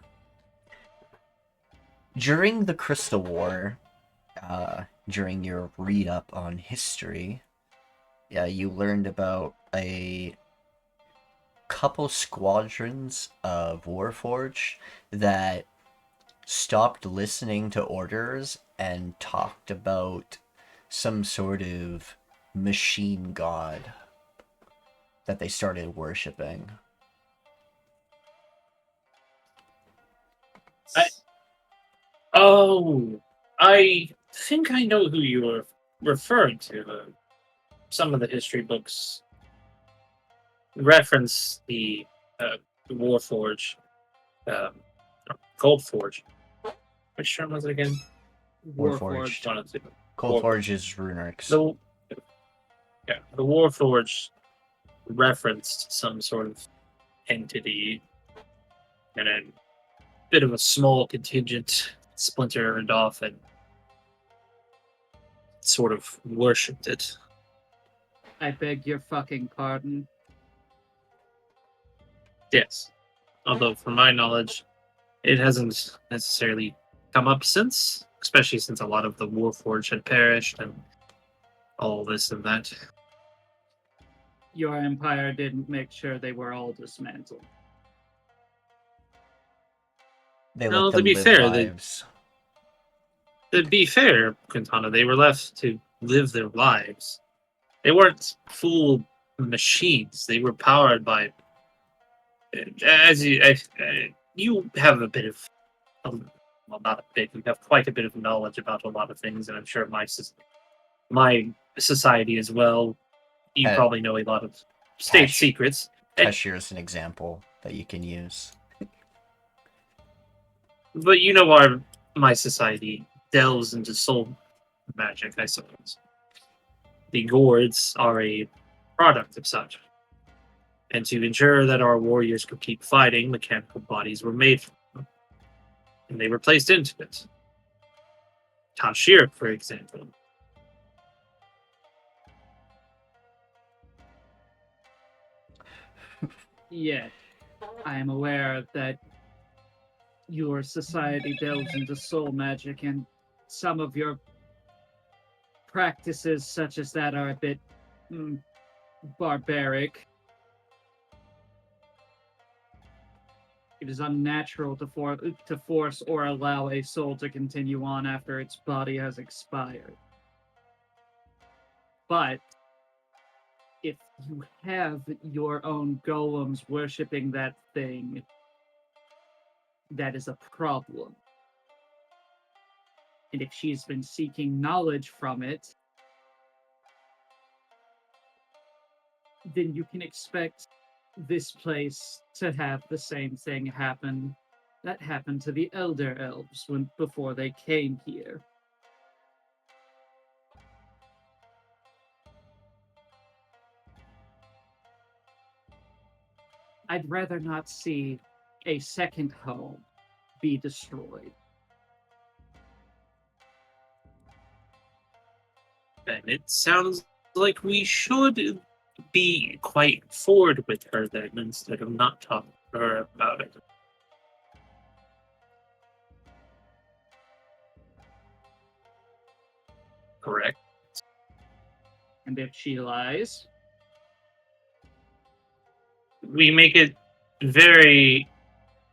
During the Crystal War, during your read-up on history, you learned about a couple squadrons of Warforged that stopped listening to orders and talked about some sort of machine god that they started worshipping. I think I know who you were referring to. Some of the history books reference the Warforge, Goldforge. Which term was it again? Warforged. One of the Goldforge is Runerix. the Warforge referenced some sort of entity, and a bit of a small contingent splintered off and sort of worshipped it. I beg your fucking pardon. Yes. Although, from my knowledge, it hasn't necessarily come up since, especially since a lot of the Warforged had perished and all this and that. Your empire didn't make sure they were all dismantled. They No, let to them be live fair, lives. To be fair, Quintana, they were left to live their lives. They weren't full machines. They were powered by, as you have a bit of, well, not a bit. You have quite a bit of knowledge about a lot of things, and I'm sure my society as well. You probably know a lot of state secrets. Tashure is an example that you can use. But you know, my society delves into soul magic, I suppose. The gourds are a product of such. And to ensure that our warriors could keep fighting, mechanical bodies were made for them. And they were placed into it. Tashure, for example. Yet, I am aware that your society delves into soul magic, and some of your practices such as that are a bit barbaric. It is unnatural to force or allow a soul to continue on after its body has expired. But if you have your own golems worshipping that thing, that is a problem. And if she's been seeking knowledge from it, then you can expect this place to have the same thing happen that happened to the Elder Elves before they came here. I'd rather not see a second home be destroyed. And it sounds like we should be quite forward with her then, instead of not talking to her about it. Correct. And if she lies, we make it very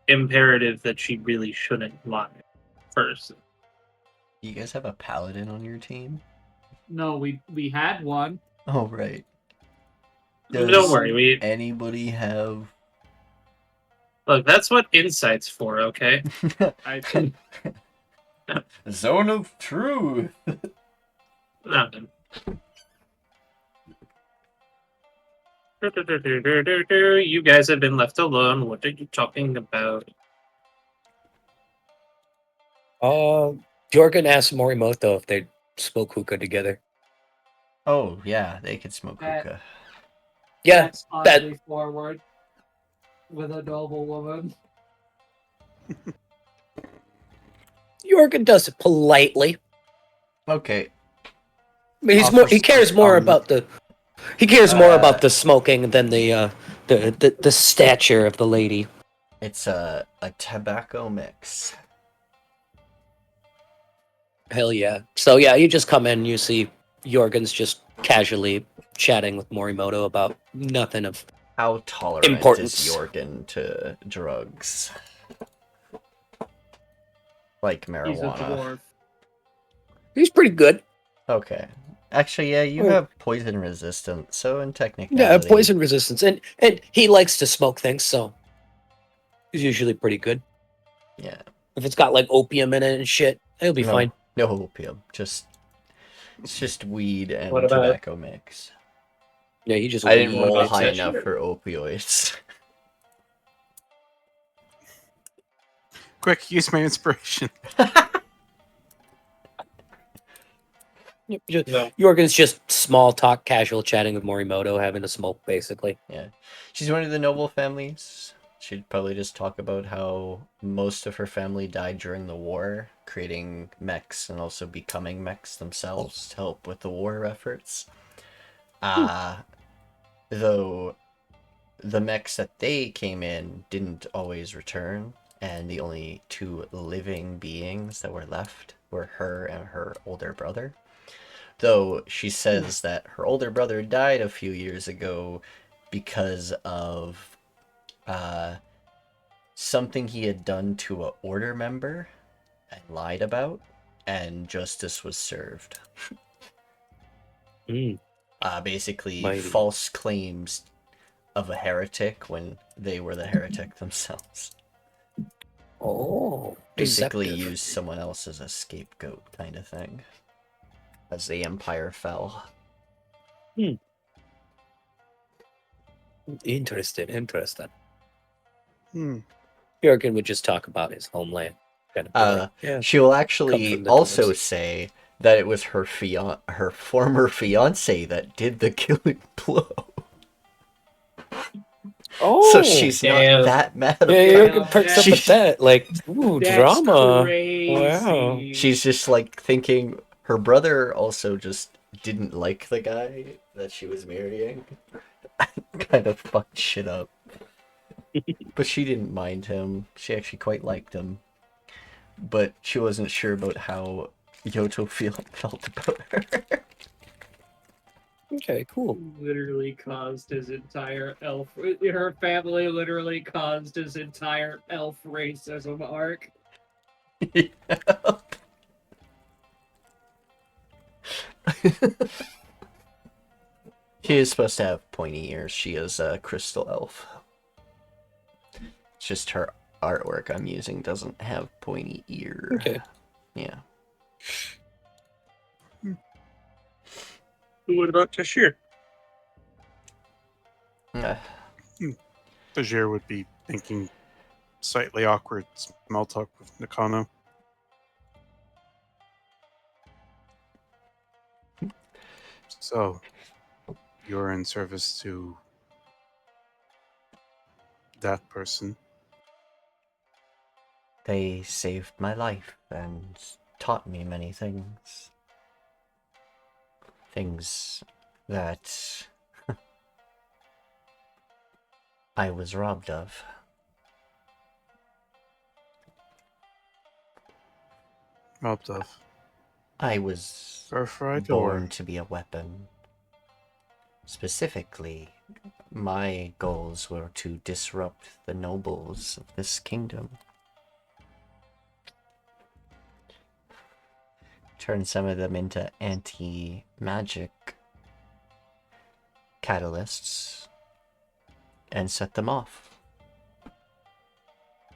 imperative that she really shouldn't lie first. You guys have a paladin on your team? no, we had one. Oh, right. Don't worry, anybody have... look, that's what insight's for, okay? I Zone of truth! Nothing. You guys have been left alone. What are you talking about? Jørgen asked Morimoto if they smoke hookah together. Oh, yeah, they could smoke hookah. Yeah, That's oddly forward with a noble woman. Jørgen does it politely. Okay. I mean, he cares more about the smoking than the stature of the lady. It's a tobacco mix. Hell yeah. So yeah, you just come in, you see Jørgen's just casually chatting with Morimoto about nothing of How tolerant importance. is Jørgen to drugs? Like He's a marijuana. dwarf. He's pretty good. Okay. Actually, yeah, you Oh. have poison resistance, so in technicality... Yeah, poison resistance. And he likes to smoke things, so he's usually pretty good. Yeah. If it's got like opium in it and shit, he'll be fine. No opium. It's just weed and What about- tobacco mix. Yeah, he just I didn't What roll about high Tashure? enough for opioids. Quick, use my inspiration. No. Jørgen's just small talk, casual chatting with Morimoto, having a smoke, basically. Yeah. She's one of the noble families. She'd probably just talk about how most of her family died during the war, creating mechs and also becoming mechs themselves to help with the war efforts. Though the mechs that they came in didn't always return, and the only two living beings that were left were her and her older brother. Though she says that her older brother died a few years ago because of something he had done to a order member and lied about, and justice was served. Basically, Mighty. false claims of a heretic when they were the heretic themselves. Oh, Basically, deceptive. use someone else as a scapegoat kind of thing. As the Empire fell. Interesting. Hmm. Jørgen would just talk about his homeland. Kind of be like, yeah. She will Come actually from the also dwarves. say that it was her former fiance that did the killing blow. Oh, So she's damn. not that mad yeah, about it. Jørgen perks up She- at that. Like, ooh, That's drama. crazy. Wow. She's just like thinking her brother also just didn't like the guy that she was marrying. Kind of fucked shit up. But she didn't mind him. She actually quite liked him. But she wasn't sure about how Yoto felt about her. Okay, cool. Literally caused his entire elf. Her family literally caused his entire elf racism arc. She is supposed to have pointy ears. She is a crystal elf. It's just her artwork I'm using doesn't have pointy ear. Okay. Yeah. What about Tashure? Uh, Tashure would be thinking slightly awkward small talk with Nakano. So, you're in service to that person. they saved my life and taught me many things. Things that I was robbed of. Robbed of I was birthright born or to be a weapon. Specifically, my goals were to disrupt the nobles of this kingdom. Turn some of them into anti-magic catalysts and set them off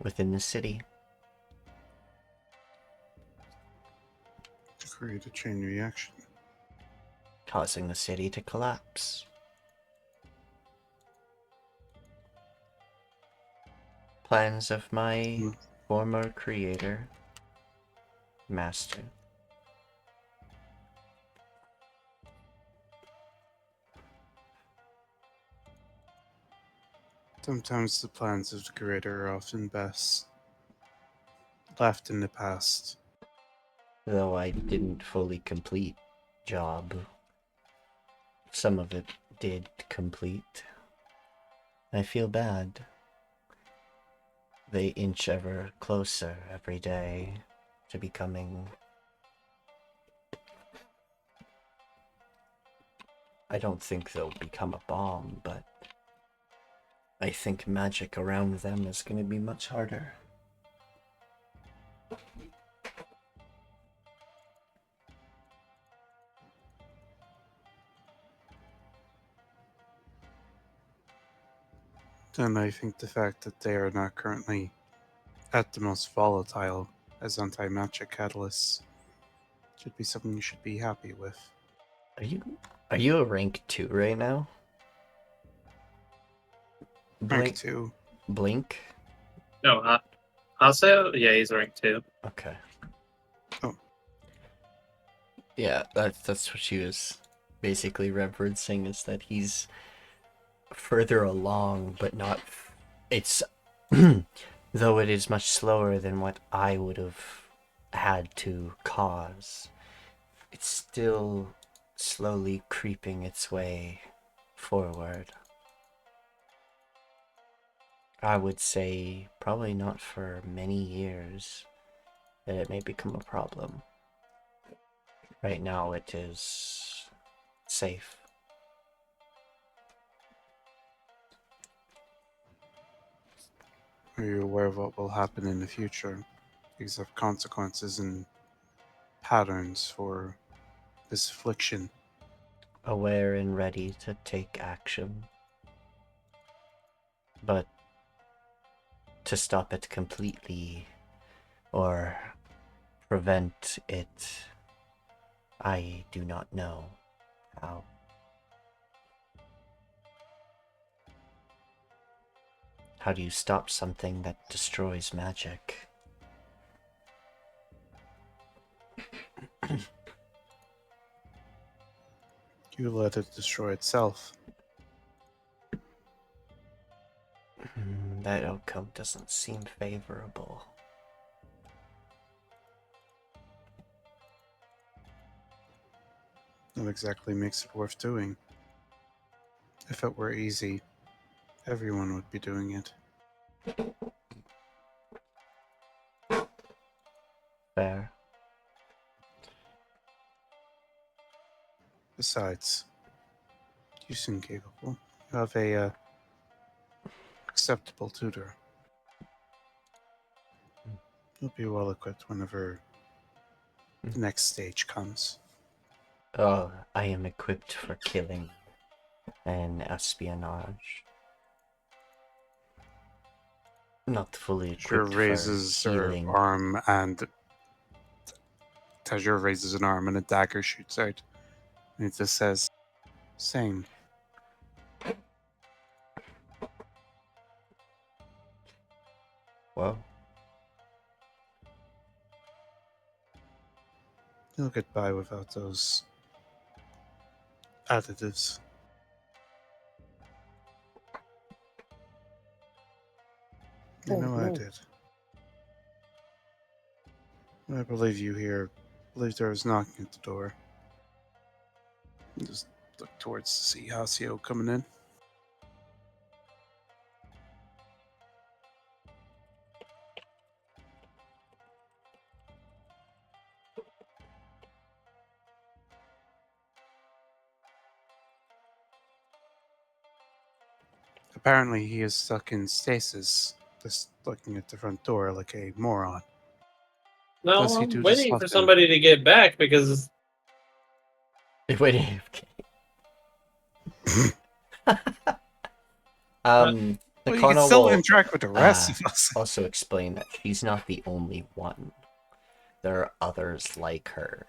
within the city. Create a chain reaction. Causing the city to collapse. Plans of my former creator, master. Sometimes the plans of the creator are often best left in the past. Though I didn't fully complete job. Some of it did complete. I feel bad. They inch ever closer every day to becoming... I don't think they'll become a bomb, but I think magic around them is going to be much harder. And I think the fact that they are not currently at the most volatile as anti-magic catalysts should be something you should be happy with. Are you a rank 2 right now? Rank 2. Blink? No, Haseo? Yeah, he's rank 2. Okay. Oh. Yeah, that's what she was basically referencing, is that he's further along, but not... It's... though it is much slower than what I would have had to cause, it's still slowly creeping its way forward. I would say probably not for many years that it may become a problem. Right now it is safe. Are you aware of what will happen in the future? Because of consequences and patterns for this affliction. Aware and ready to take action. But to stop it completely or prevent it, I do not know how. How do you stop something that destroys magic? You let it destroy itself. That outcome doesn't seem favorable. That exactly makes it worth doing. If it were easy, everyone would be doing it. Fair. Besides, you seem capable. You have a acceptable tutor. You'll be well equipped whenever the next stage comes. Oh, I am equipped for killing and espionage. Not fully Tashure equipped raises for her healing. arm and Tashure raises an arm and a dagger shoots out. And it just says, same. Well, You'll get by without those additives. I know I did. I believe you here. I believe there was knocking at the door. Just look towards to see Haseo coming in. Apparently he is stuck in stasis, just looking at the front door like a moron. No, Does he do I'm this waiting for often? somebody to get back because wait. Well, you can Nakano still will interact with the rest of us. also explain that she's not the only one. There are others like her.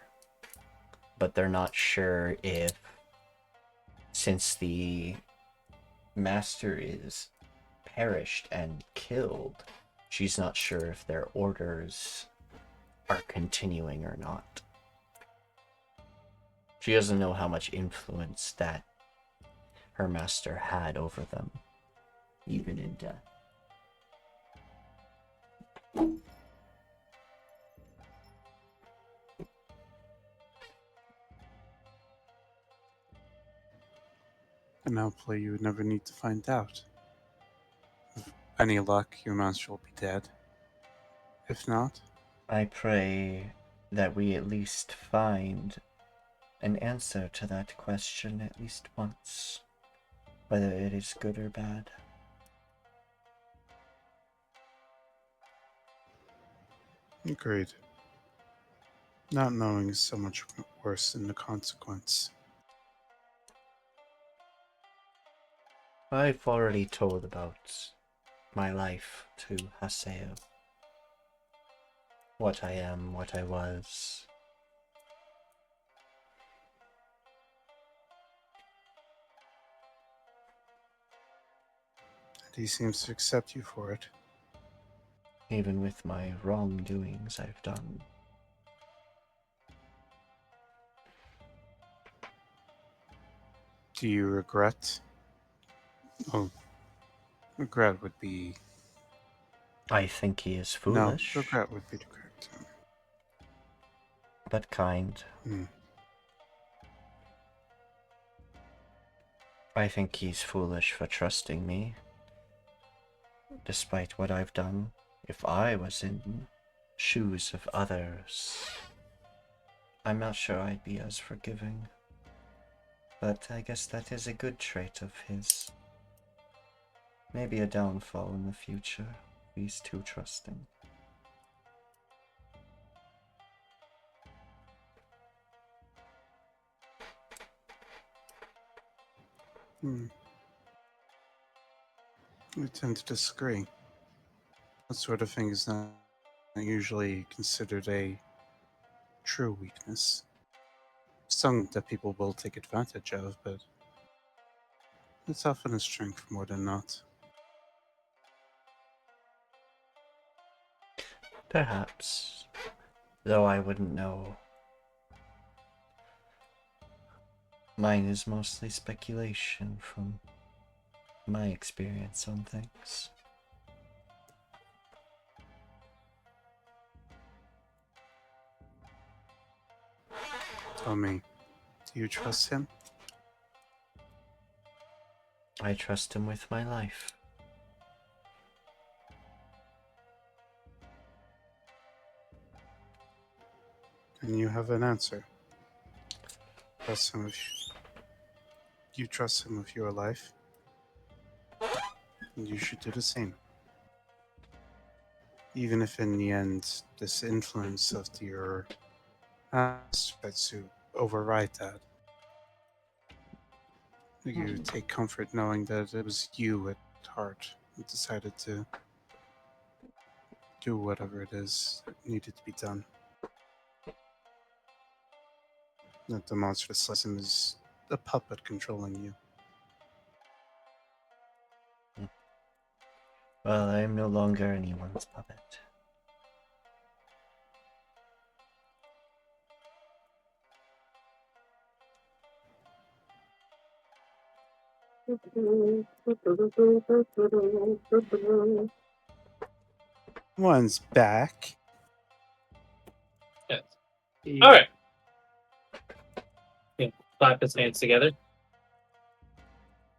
But they're not sure if, since the master is perished and killed, she's not sure if their orders are continuing or not. She doesn't know how much influence that her master had over them, even in death. And hopefully you would never need to find out. With any luck, your master will be dead. If not, I pray that we at least find an answer to that question at least once, whether it is good or bad. agreed. Not knowing is so much worse than the consequence. I've already told about my life to Haseo. What I am, what I was. And he seems to accept you for it. Even with my wrongdoings I've done. Do you regret? Oh, regret would be... I think he is No, foolish, regret would be the correct term. but kind. Hmm. I think he's foolish for trusting me, despite what I've done. If I was in shoes of others, I'm not sure I'd be as forgiving. But I guess that is a good trait of his. Maybe a downfall in the future. He's too trusting. We tend to disagree. That sort of thing is not usually considered a true weakness. Something that people will take advantage of, but it's often a strength more than not. Perhaps. Though I wouldn't know. Mine is mostly speculation from my experience on things. Tell me, do you trust him? I trust him with my life. And you have an answer. Trust him with... You trust him with your life. And you should do the same. Even if in the end, this influence of your past tries to override that. You take comfort knowing that it was you at heart that decided to do whatever it is that needed to be done. That the monstrous system is a puppet controlling you. Well, I am no longer anyone's puppet. One's back. Yes. Yeah. All right. Yeah, clap his hands together.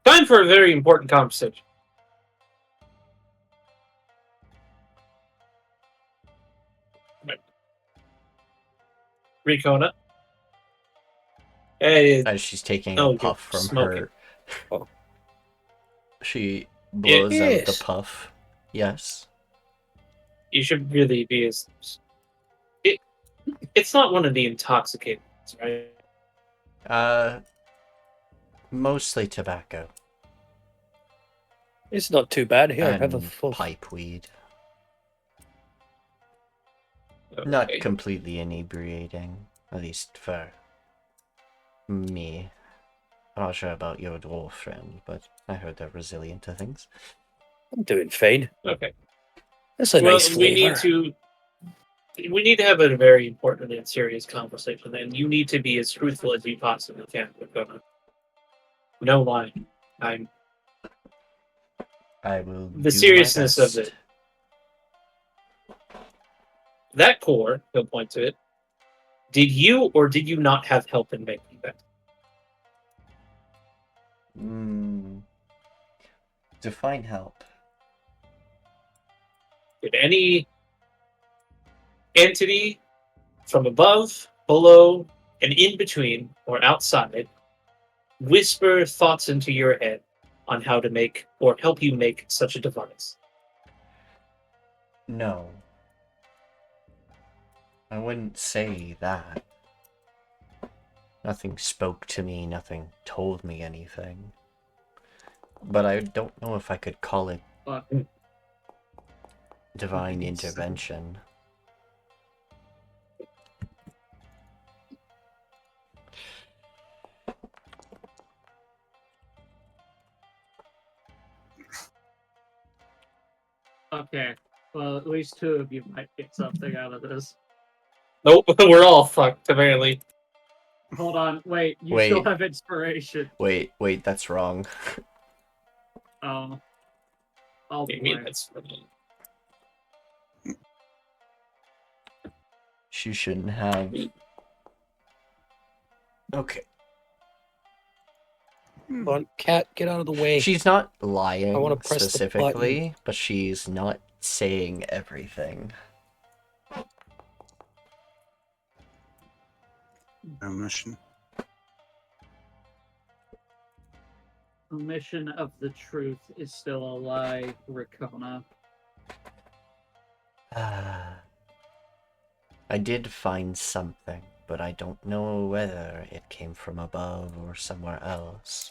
Time for a very important conversation. Right. Ricona. Hey, As she's taking Oh, a you're puff from smoking. her. Oh. She blows out the Yes. puff. Yes. you should really be as. It's not one of the intoxicants, right? Mostly tobacco. It's not too bad. Here, have a and full. pipeweed. Okay. Not completely inebriating, at least for me. I'm not sure about your dwarf friend, but I heard they're resilient to things. I'm doing fine. Okay. That's a Well, nice flavor. we need to have a very important and serious conversation, and you need to be as truthful as you possibly can. No lying. I will The do seriousness my of best. it. That core, he'll point to it. Did you or did you not have help in making that? Define help. Did any entity from above, below, and in between, or outside, whisper thoughts into your head on how to make or help you make such a device? No. I wouldn't say that. Nothing spoke to me, nothing told me anything. But I don't know if I could call it divine intervention. Okay. Well, at least two of you might get something out of this. Nope, we're all fucked, apparently. Hold on, wait. You Wait. still have inspiration. Wait, that's wrong. Oh Maybe boy. that's She shouldn't have. Okay. Come on, cat, get out of the way. She's not lying I wanna press the specifically, but she's not saying everything. Omission. Omission of the truth is still a lie, Ricona. I did find something, but I don't know whether it came from above or somewhere else.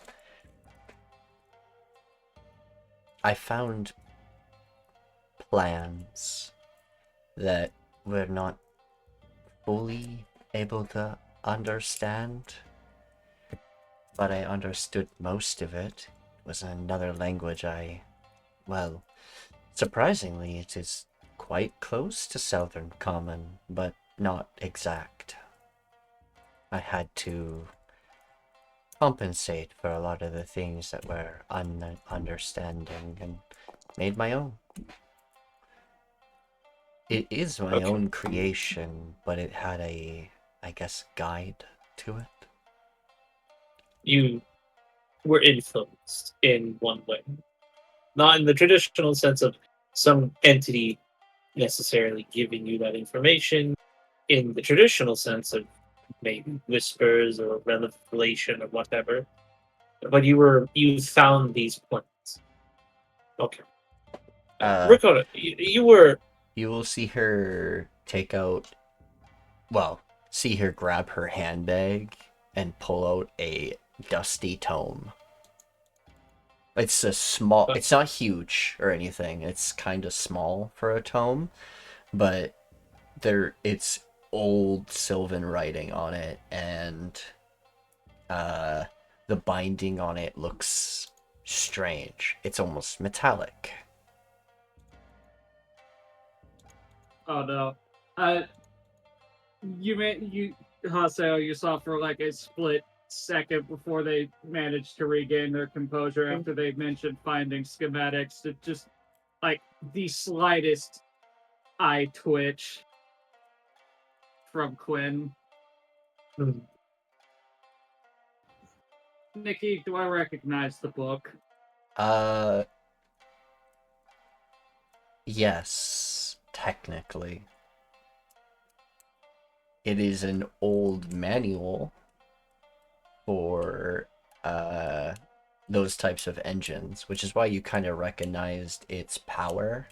I found plans that we're not fully able to understand, but I understood most of it. It was another language well, surprisingly, it is quite close to Southern Common, but not exact. I had to compensate for a lot of the things that were understanding and made my own. It is my own creation, but it had I guess, guide to it. You were influenced in one way. Not in the traditional sense of some entity necessarily giving you that information, in the traditional sense of maybe whispers or revelation or whatever. But you found these plans. Okay. Ricotta, you were. You will see her take out, see her grab her handbag and pull out a dusty tome. It's a small, it's not huge or anything, it's kind of small for a tome, but it's old Sylvan writing on it, and the binding on it looks strange. It's almost metallic. Oh no. Haseo, you saw for like a split second before they managed to regain their composure after they mentioned finding schematics. It just like the slightest eye twitch from Quinn. Nikki, do I recognize the book? Yes, technically. It is an old manual for those types of engines, which is why you kind of recognized its power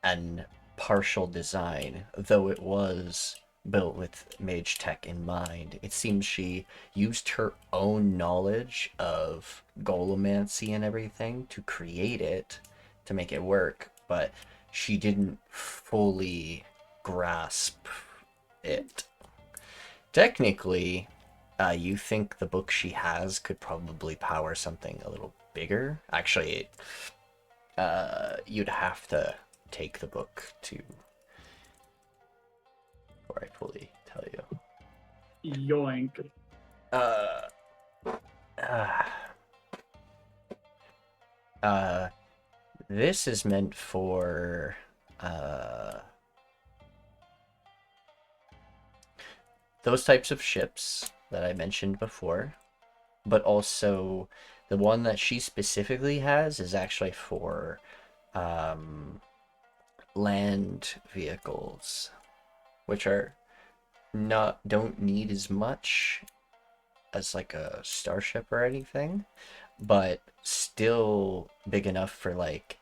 and partial design, though it was built with mage tech in mind. It seems she used her own knowledge of golomancy and everything to create it, to make it work, but she didn't fully grasp it. Technically, you think the book she has could probably power something a little bigger. Actually, you'd have to take the book to before I fully tell you. Yoink. This is meant for those types of ships that I mentioned before, but also the one that she specifically has is actually for land vehicles, which are don't need as much as like a starship or anything, but still big enough for like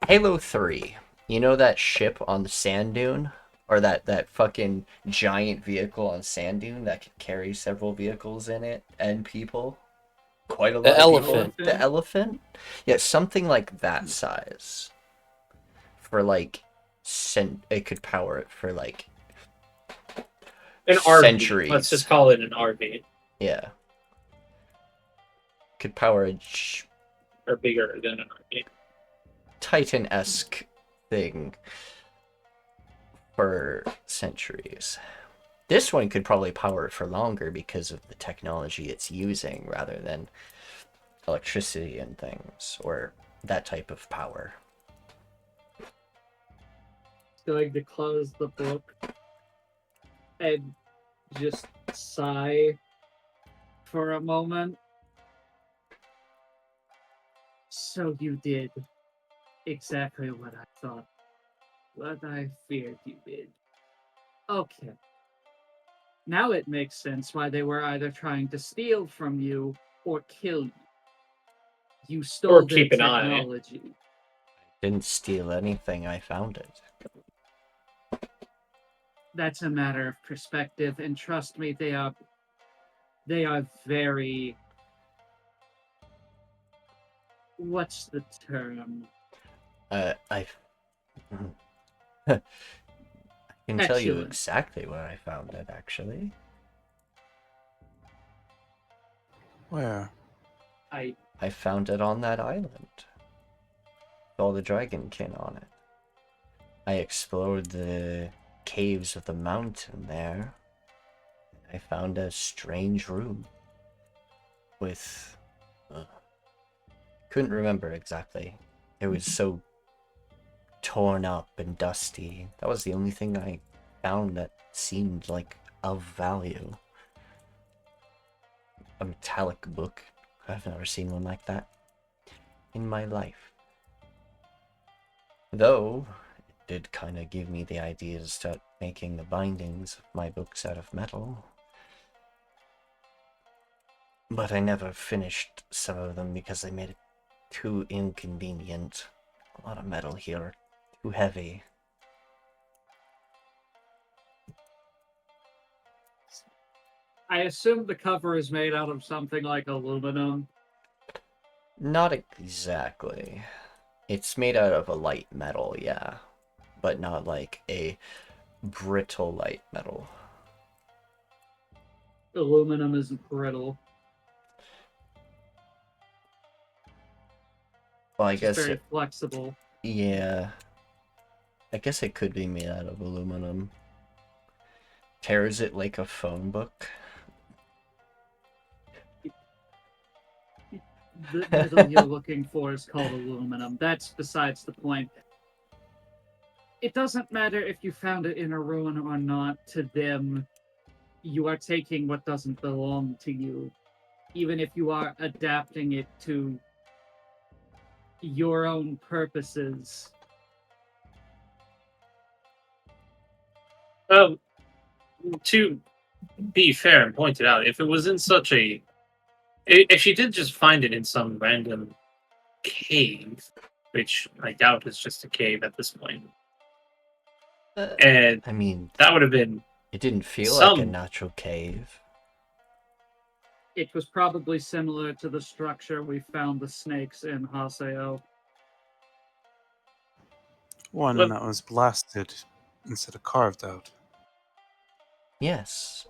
Halo 3. You know that ship on the sand dune? Or that fucking giant vehicle on sand dune that could carry several vehicles in it and people? Quite a lot The of elephant. people. The elephant? Yeah, something like that size. For like it could power it for like An RV. centuries. Let's just call it an RV. Yeah. Could power a Or bigger than an RV. Titan-esque thing for centuries. This one could probably power it for longer because of the technology it's using rather than electricity and things, or that type of power. Going to close the book and just sigh for a moment. So you did exactly what I thought. What I feared you did. Okay. Now it makes sense why they were either trying to steal from you or kill you. You stole Or their keep an eye. technology. Didn't steal anything, I found it. That's a matter of perspective, and trust me, they are very, what's the term? I can tell you Excellent. exactly where I found it, actually. Where? I found it on that island. With all the dragonkin on it. I explored the caves of the mountain there. I found a strange room with... couldn't remember exactly. It was so torn up and dusty. That was the only thing I found that seemed like of value. A metallic book. I've never seen one like that in my life. Though, it did kind of give me the idea to start making the bindings of my books out of metal. But I never finished some of them because they made it too inconvenient. A lot of metal here. Too heavy. I assume the cover is made out of something like aluminum. Not exactly. It's made out of a light metal, yeah. But not like a brittle light metal. Aluminum isn't brittle. Well, I It's guess very flexible. yeah. I guess it could be made out of aluminum. Tears it like a phone book. The metal you're looking for is called aluminum. That's besides the point. It doesn't matter if you found it in a ruin or not. To them, you are taking what doesn't belong to you, even if you are adapting it to your own purposes. To be fair and point it out, if it was in such a... If she did just find it in some random cave, which I doubt is just a cave at this point. Uh, And I mean, that would have been it didn't feel like a some- natural cave. It was probably similar to the structure we found the snakes in Haseo. One Well- that was blasted instead of carved out. Yes.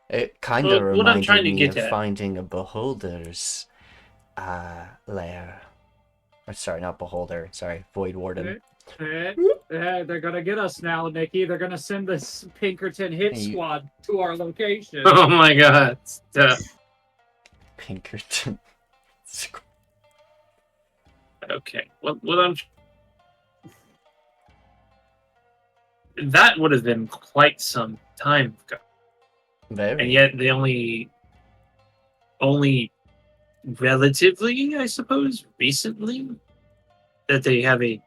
It kind Well, of what I'm reminded trying to me get of at- finding a beholder's lair. Or, sorry, not beholder. Sorry, void warden. They're gonna get us now, Nikki. They're gonna send this Pinkerton hit You- squad to our location. Oh my god. Pinkerton. Okay. What I'm that would have been quite some time ago. Very. And yet they only relatively, I suppose, recently that they have a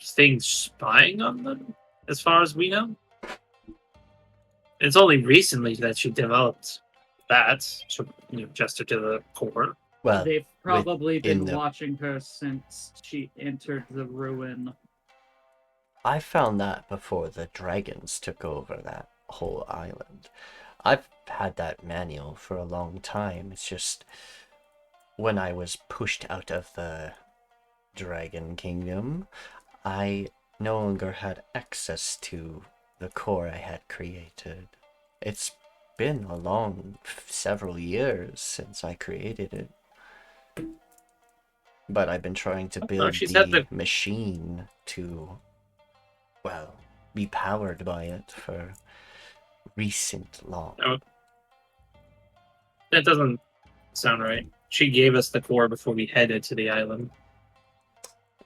thing spying on them, as far as we know. It's only recently that she developed that, so, gesture to the core. well, They've probably been in the- watching her since she entered the ruin. I found that before the dragons took over that whole island. I've had that manual for a long time. It's just when I was pushed out of the Dragon Kingdom, I no longer had access to the core I had created. It's been a long several years since I created it. But I've been trying to build she's the had the- machine to, well, be powered by it for recent long. Oh. That doesn't sound right. She gave us the core before we headed to the island.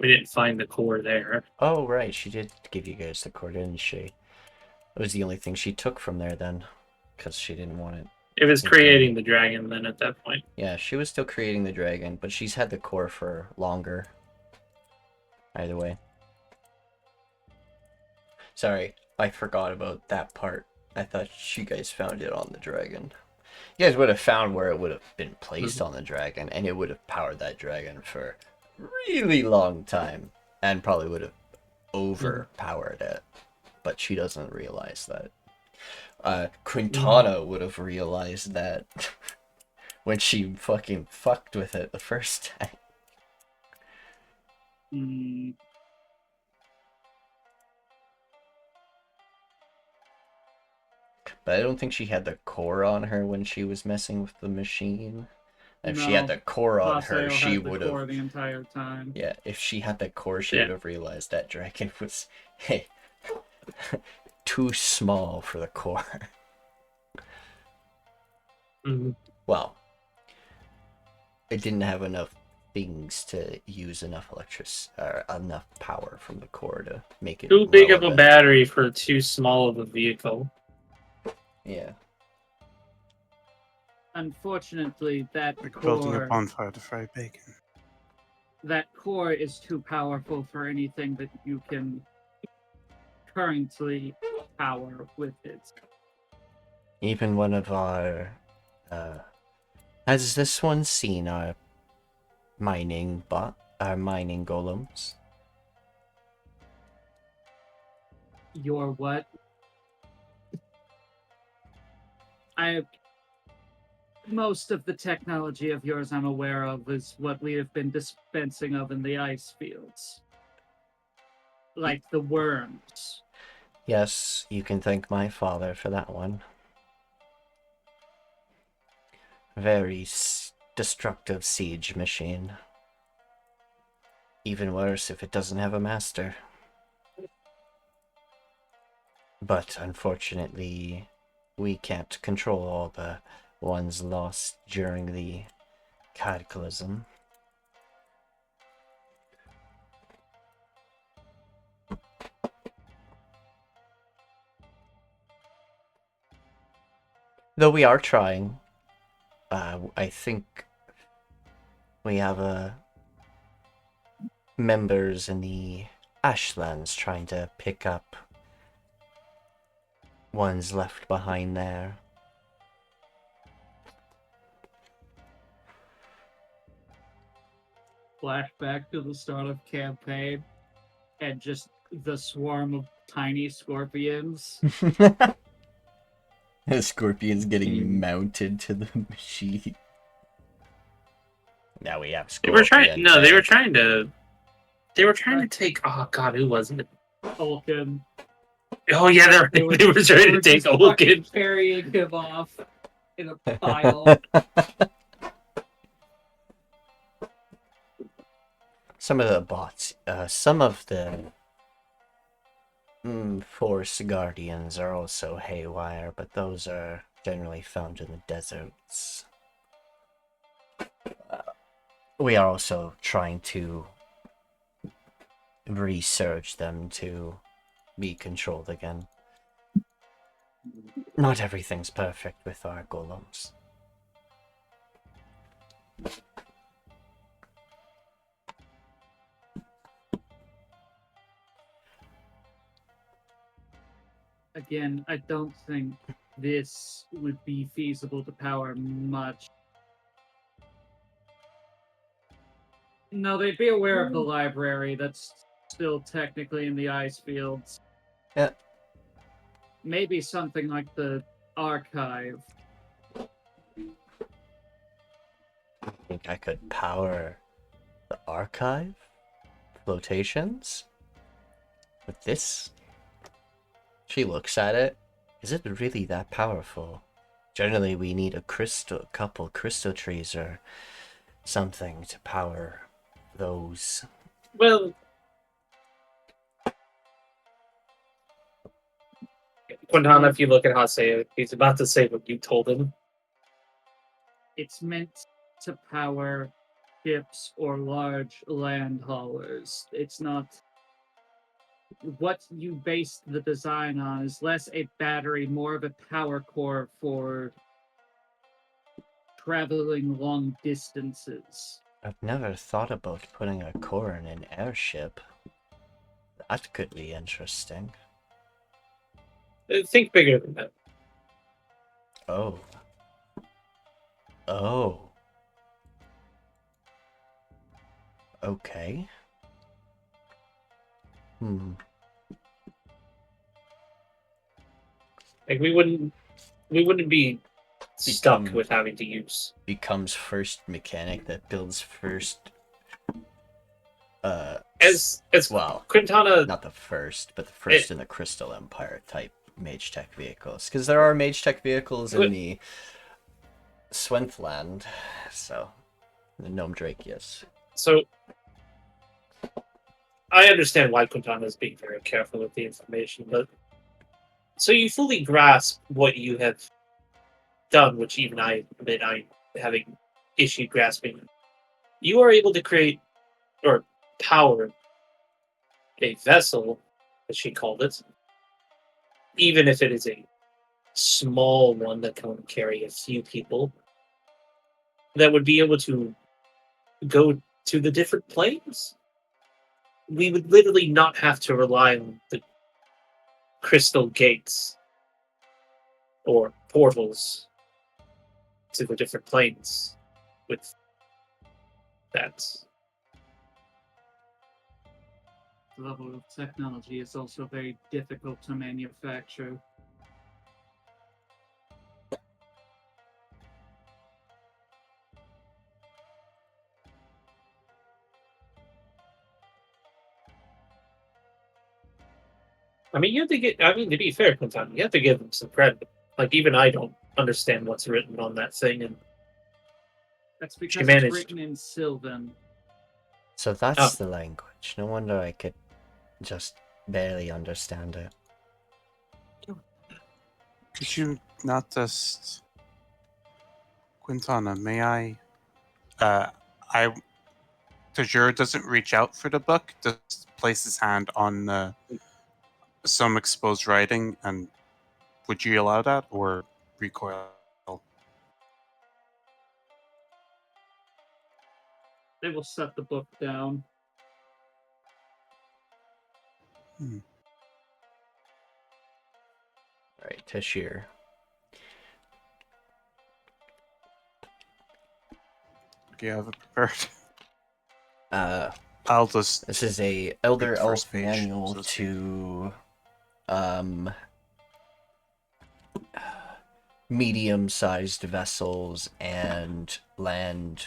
We didn't find the core there. Oh, right, she did give you guys the core, didn't she? It was the only thing she took from there then, because she didn't want it. It was Okay. creating the dragon then at that point. Yeah, she was still creating the dragon, but she's had the core for longer. Either way. Sorry, I forgot about that part. I thought you guys found it on the dragon. You guys would have found where it would have been placed on the dragon, and it would have powered that dragon for a really long time, and probably would have overpowered it. But she doesn't realize that. Quintana would have realized that when she fucking fucked with it the first time. Hmm. But I don't think she had the core on her when she was messing with the machine. If she had No, the core on her, Haseo she had the would core have. the entire time. Yeah, if she had the core, she Yeah. would have realized that dragon was, hey, too small for the core. Mhm. Well, it didn't have enough things to use enough enough power from the core to make it Too big of a relevant. battery for too small of a vehicle. Yeah. Unfortunately, that Like building a core, bonfire to fry bacon. that core is too powerful for anything that you can currently power with it. Even one of our, has this one seen our mining golems? Your what? Most of the technology of yours I'm aware of is what we have been dispensing of in the ice fields. Like the worms. Yes, you can thank my father for that one. Very destructive siege machine. Even worse if it doesn't have a master. But unfortunately, we can't control all the ones lost during the cataclysm. Though we are trying. I think we have members in the Ashlands trying to pick up ones left behind there. flashback to the start of campaign and just the swarm of tiny scorpions. The scorpion's getting mounted to the machine. Now we have They were scorpion. trying. No, they were trying to. They were trying to take. Oh God, who was it? Vulcan. Oh yeah, they were trying to take just Vulcan. fucking carrying him off in a pile. Some of the bots, some of the Force Guardians are also haywire, but those are generally found in the deserts. We are also trying to research them to be controlled again. Not everything's perfect with our golems. Again, I don't think this would be feasible to power much. No, they'd be aware of the library that's still technically in the ice fields. Yeah. Maybe something like the archive. I think I could power the archive flotations with this. She looks at it. Is it really that powerful? Generally, we need a couple crystal trees or something to power those. Well, Quintana, if you look at Haseo, he's about to say what you told him. It's meant to power ships or large land haulers. It's not. What you base the design on is less a battery, more of a power core for traveling long distances. I've never thought about putting a core in an airship. That could be interesting. Think bigger than that. Oh. Oh. Okay. Like we wouldn't be stuck with having to use. Becomes first mechanic that builds first. As Well, Quintana, not the first, but the first in the Crystal Empire type mage tech vehicles, because there are mage tech vehicles in the Swentland, so the Gnome Drake, yes. So I understand why Quintana is being very careful with the information, but so you fully grasp what you have done, which even I admit I having issue grasping. You are able to create or power a vessel, as she called it, even if it is a small one that can only carry a few people, that would be able to go to the different planes. We would literally not have to rely on the crystal gates or portals to the different planes with that. The level of technology is also very difficult to manufacture. I mean, you have to get. I mean, to be fair, Quintana, you have to give them some credit. Like, even I don't understand what's written on that thing, and That's she because managed. it's written in Sylvan. So that's the language. No wonder I could just barely understand it. Could you not just... Quintana, may I... Tashure doesn't reach out for the book, just place his hand on some exposed writing, and would you allow that, or recoil? They will set the book down. Alright, Tashure. Okay, I have it prepared. I'll just This is a Elder Read the first Elf page, manual so to speak. to medium-sized vessels and land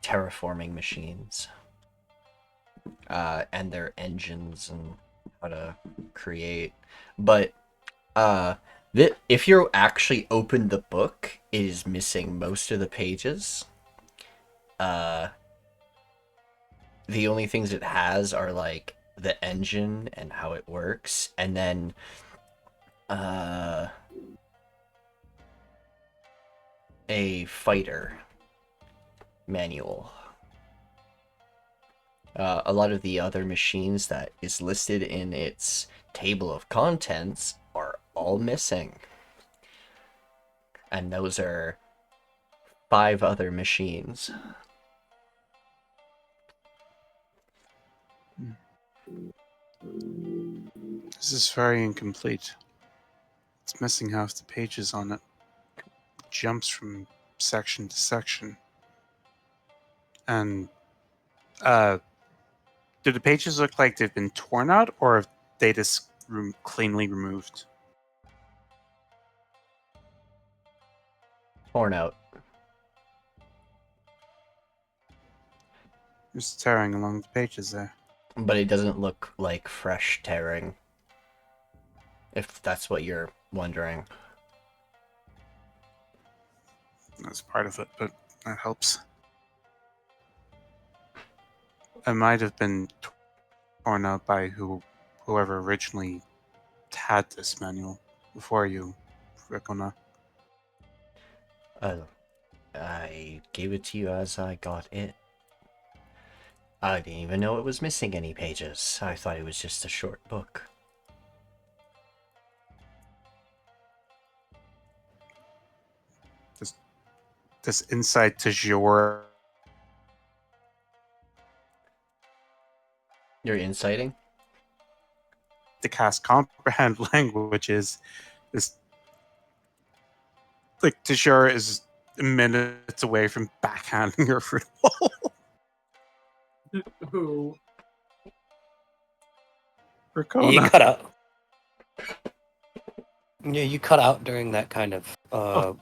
terraforming machines, and their engines and how to create. But if you actually open the book, it is missing most of the pages. The only things it has are like the engine and how it works, and then a fighter manual. A lot of the other machines that is listed in its table of contents are all missing. And those are 5 other machines. This is very incomplete. It's missing half the pages on it. It jumps from section to section. And do the pages look like they've been torn out, or have they just cleanly removed? Torn out. Just tearing along the pages there. But it doesn't look like fresh tearing, if that's what you're wondering. That's part of it, but that helps. It might have been torn out by whoever originally had this manual before you, Rikona. I gave it to you as I got it. I didn't even know it was missing any pages. I thought it was just a short book. This inside Tashure. You're inciting? To cast comprehend languages is like Tashure is minutes away from backhanding her for Who? Rikona. You cut out. Yeah, you cut out during that kind of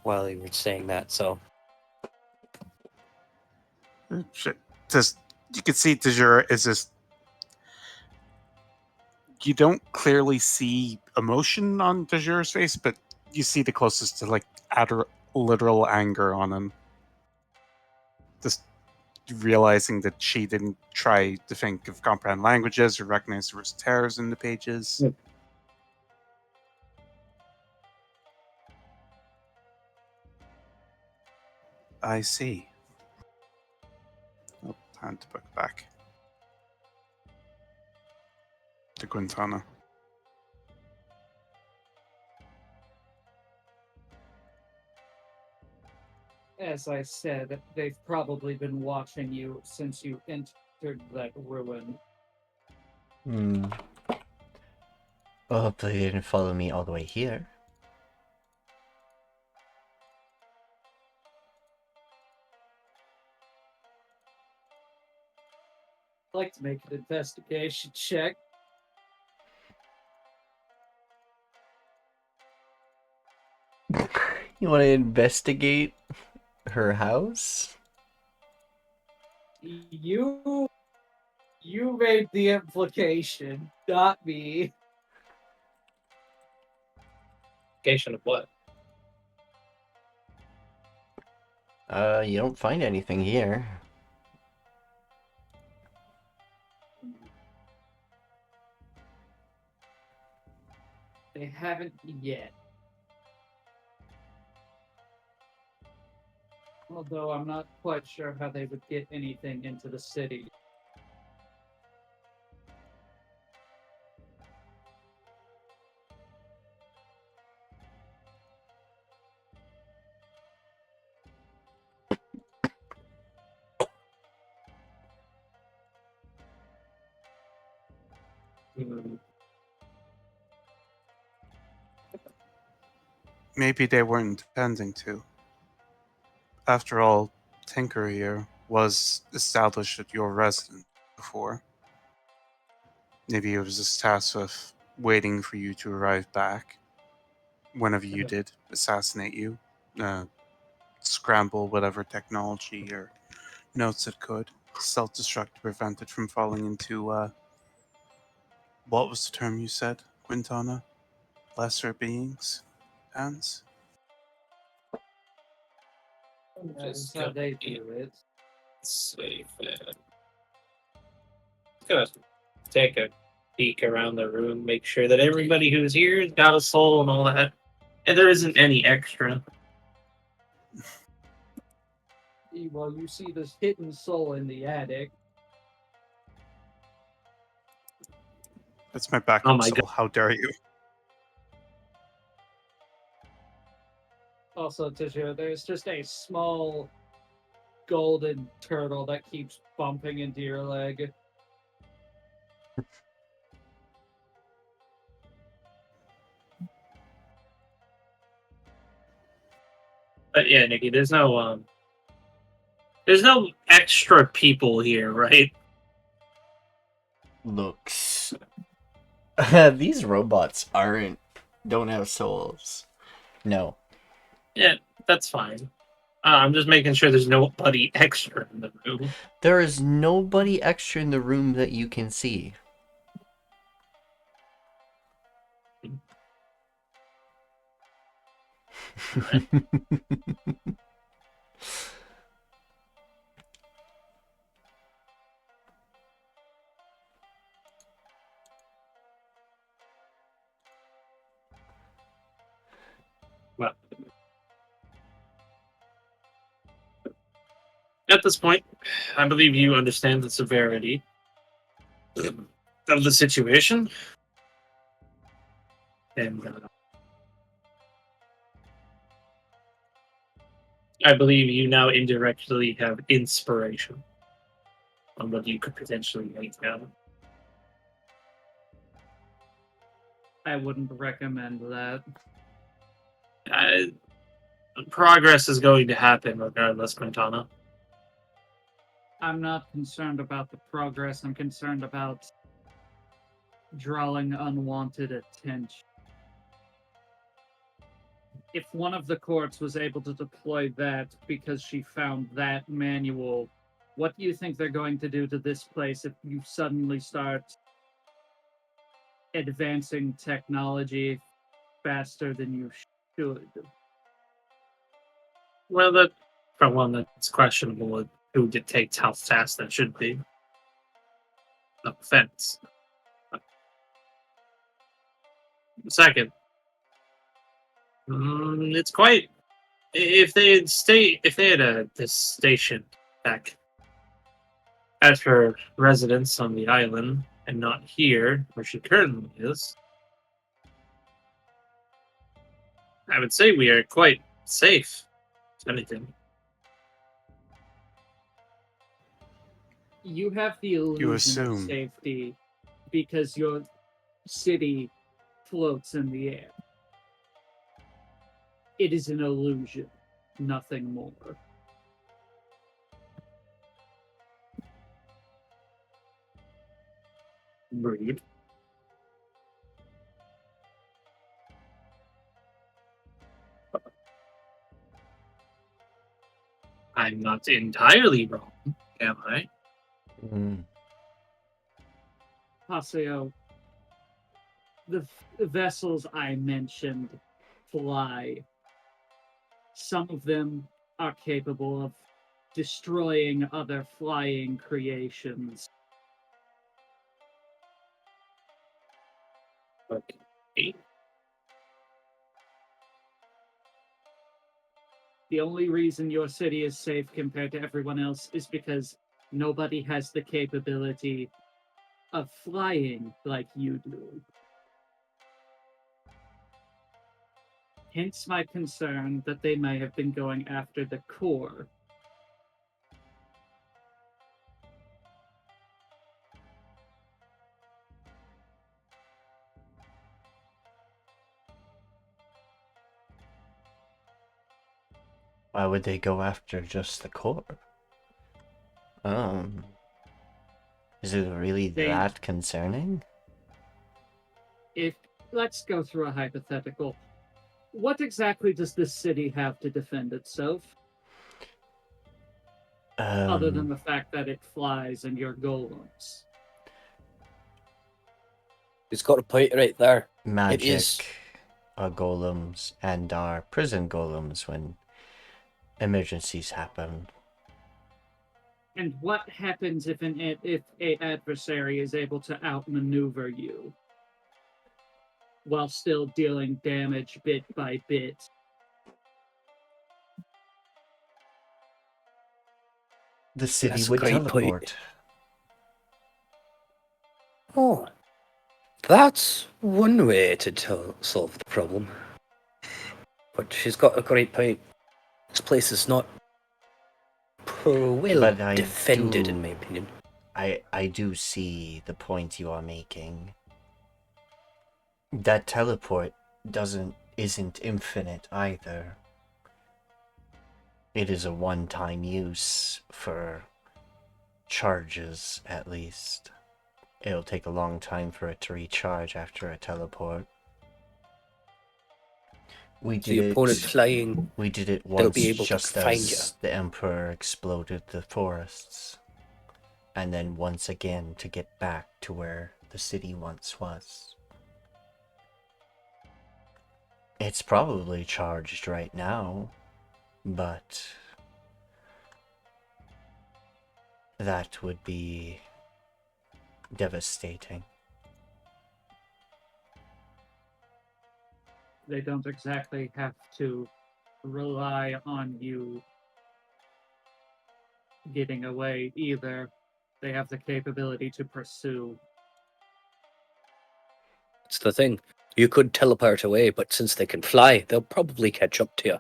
while you were saying that. So Just you can see Tashure is just. You don't clearly see emotion on Tashure's face, but you see the closest to like utter literal anger on him. Just realizing that she didn't try to think of comprehend languages or recognize there was tears in the pages. Yep. I see. Oh, hand the book back to Quintana. As I said, they've probably been watching you since you entered that ruin. Well, hopefully they didn't follow me all the way here. I'd like to make an investigation check. You want to investigate her house? You made the implication, not me. Implication of what? You don't find anything here. They haven't yet. Although I'm not quite sure how they would get anything into the city. Maybe they weren't intending to. After all, Tinker here was established at your residence before. Maybe it was just tasked with waiting for you to arrive back. Whenever you did assassinate you, scramble whatever technology or notes it could, self-destruct to prevent it from falling into, what was the term you said, Quintana? Lesser beings' hands? That's how they do it. Safe. Gonna take a peek around the room, make sure that everybody who's here has got a soul and all that, and there isn't any extra. Well, you see this hidden soul in the attic. That's my backup Oh my soul. How dare you? Also, Tashure, there's just a small golden turtle that keeps bumping into your leg. But yeah, Nikki, there's no extra people here, right? Looks. These robots don't have souls. No. Yeah, that's fine. I'm just making sure there's nobody extra in the room. There is nobody extra in the room that you can see. Well, at this point, I believe you understand the severity of the situation. And I believe you now indirectly have inspiration on what you could potentially make down. I wouldn't recommend that. Progress is going to happen regardless, Quintana. I'm not concerned about the progress. I'm concerned about drawing unwanted attention. If one of the courts was able to deploy that because she found that manual, what do you think they're going to do to this place if you suddenly start advancing technology faster than you should? Well, that for one, that's questionable who dictates how fast that should be. No offense. Second, it's quite. If they had this station back at her residence on the island and not here where she currently is, I would say we are quite safe. If anything. You have the illusion of assume. safety because your city floats in the air. It is an illusion, nothing more. Rude. I'm not entirely wrong, am I? Haseo, the vessels I mentioned fly. Some of them are capable of destroying other flying creations. Okay. The only reason your city is safe compared to everyone else is because nobody has the capability of flying like you do. Hence my concern that they may have been going after the core. Why would they go after just the core? Is it really They- that concerning? If let's go through a hypothetical. What exactly does this city have to defend itself, other than the fact that it flies and your golems? It's got a point right there. magic, is- golems, and our prison golems when emergencies happen. And what happens if a adversary is able to outmaneuver you while still dealing damage bit by bit? The city That's a would great point. teleport. Oh, that's one way to solve the problem. But she's got a great point. This place is not well But I defended, do- in my opinion. I do see the point you are making. That teleport isn't infinite either. It is a one-time use for charges, at least. It'll take a long time for it to recharge after a teleport. We So did your opponent it. flying, We did it they'll once, be able to just find as the Emperor exploded the forests, and then once again to get back to where the city once was. It's probably charged right now, but that would be devastating. They don't exactly have to rely on you getting away either. They have the capability to pursue. it's the thing. You could teleport away, but since they can fly, they'll probably catch up to you.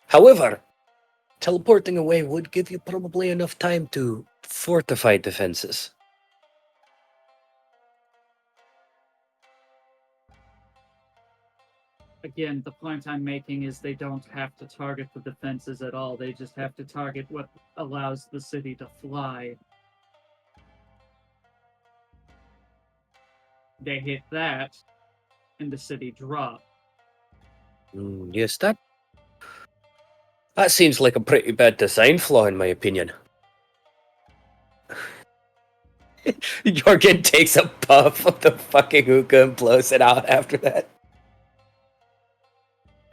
However, teleporting away would give you probably enough time to fortify defenses. Again, the point I'm making is they don't have to target the defenses at all. They just have to target what allows the city to fly. They hit that, and the city drop. Yes, that seems like a pretty bad design flaw, in my opinion. Jørgen takes a puff of the fucking hookah and blows it out after that.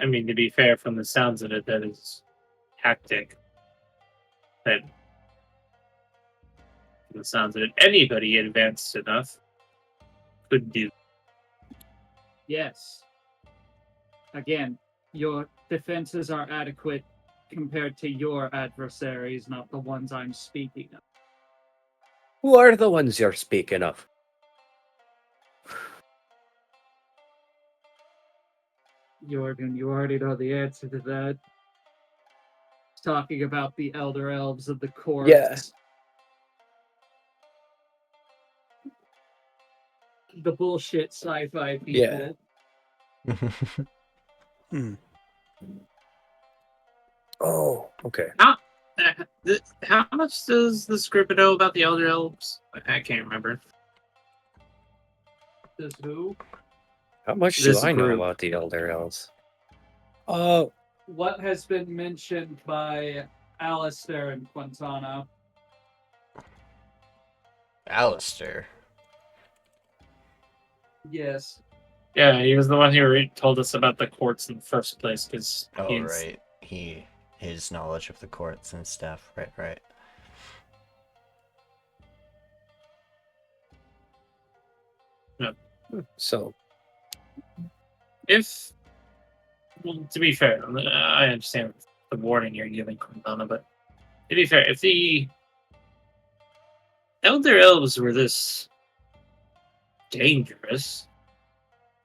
I mean, to be fair, from the sounds of it, that is tactic. That, from the sounds of it, anybody advanced enough could do. Yes. Again, your defenses are adequate compared to your adversaries, not the ones I'm speaking of. Who are the ones you're speaking of? Jørgen, you already know the answer to that. Talking about the Elder Elves of the Courts. Yeah. The bullshit sci-fi people. Yeah. Hmm. Oh, okay. How much does the script know about the Elder Elves? I can't remember. Says who? How much do This I know group. about the Elder Elves? What has been mentioned by Alistair and Quintana? Alistair. Yes. Yeah, he was the one who told us about the courts in the first place, because Oh, right. His knowledge of the courts and stuff. Right. So, If, well, to be fair, I understand the warning you're giving, Quintana, but to be fair, if the Elder Elves were this dangerous,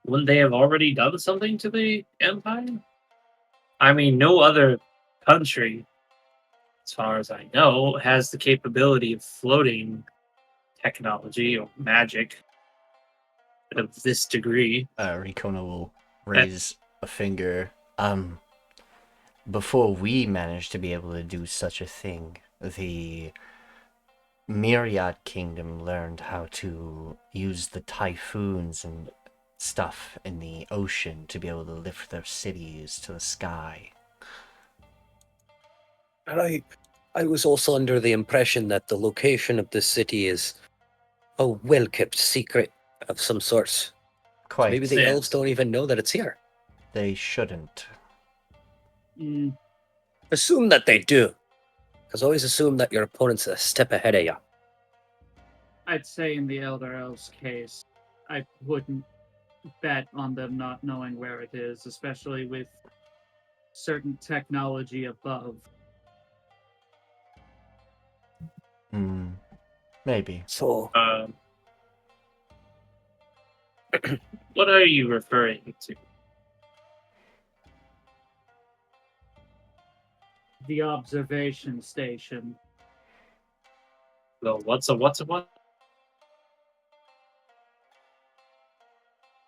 wouldn't they have already done something to the Empire? I mean, no other country, as far as I know, has the capability of floating technology or magic of this degree. Rikona will raise a finger. Before we managed to be able to do such a thing, the Myriad Kingdom learned how to use the typhoons and stuff in the ocean to be able to lift their cities to the sky. And I was also under the impression that the location of this city is a well-kept secret of some sorts. Quite. Maybe the elves don't even know that it's here. They shouldn't. Assume that they do. Because always assume that your opponent's a step ahead of you. I'd say in the Elder Elves case, I wouldn't bet on them not knowing where it is, especially with certain technology above. Maybe. So, what are you referring to? The observation station. Well, what's a what?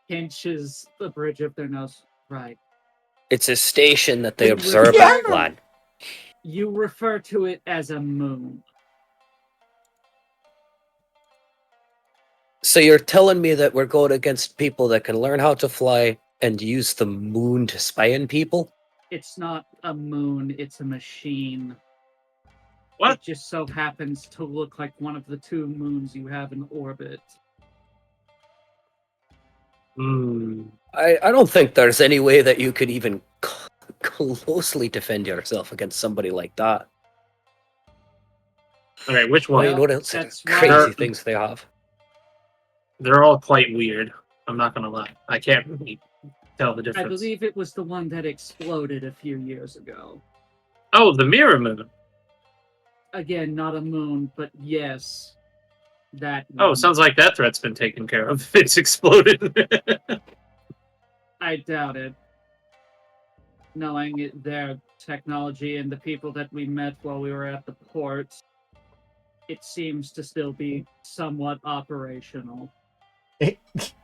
Pinches the bridge of their nose. Right. it's a station that they You observe refer- at land. You refer to it as a moon. So you're telling me that we're going against people that can learn how to fly and use the moon to spy on people? It's not a moon, it's a machine. What? It just so happens to look like one of the two moons you have in orbit. I don't think there's any way that you could even closely defend yourself against somebody like that. Okay, which Well, one? you know what else? That's Crazy why- things they have. They're all quite weird. I'm not gonna lie. I can't really tell the I difference. believe it was the one that exploded a few years ago. Oh, the mirror moon. Again, not a moon, but yes, that Oh, one. sounds like that threat's been taken care of. It's exploded. I doubt it. Knowing their technology and the people that we met while we were at the port, it seems to still be somewhat operational.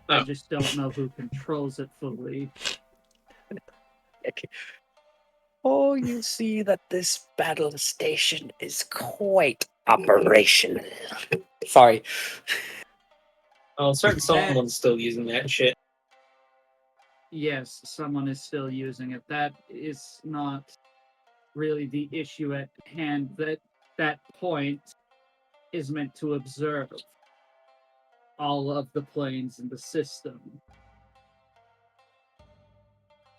I just don't know who controls it fully. Oh, you see that this battle station is quite operational. Sorry. Oh, certain someone's still using that shit. Yes, someone is still using it. That is not really the issue at hand. That point is meant to observe all of the planes in the system.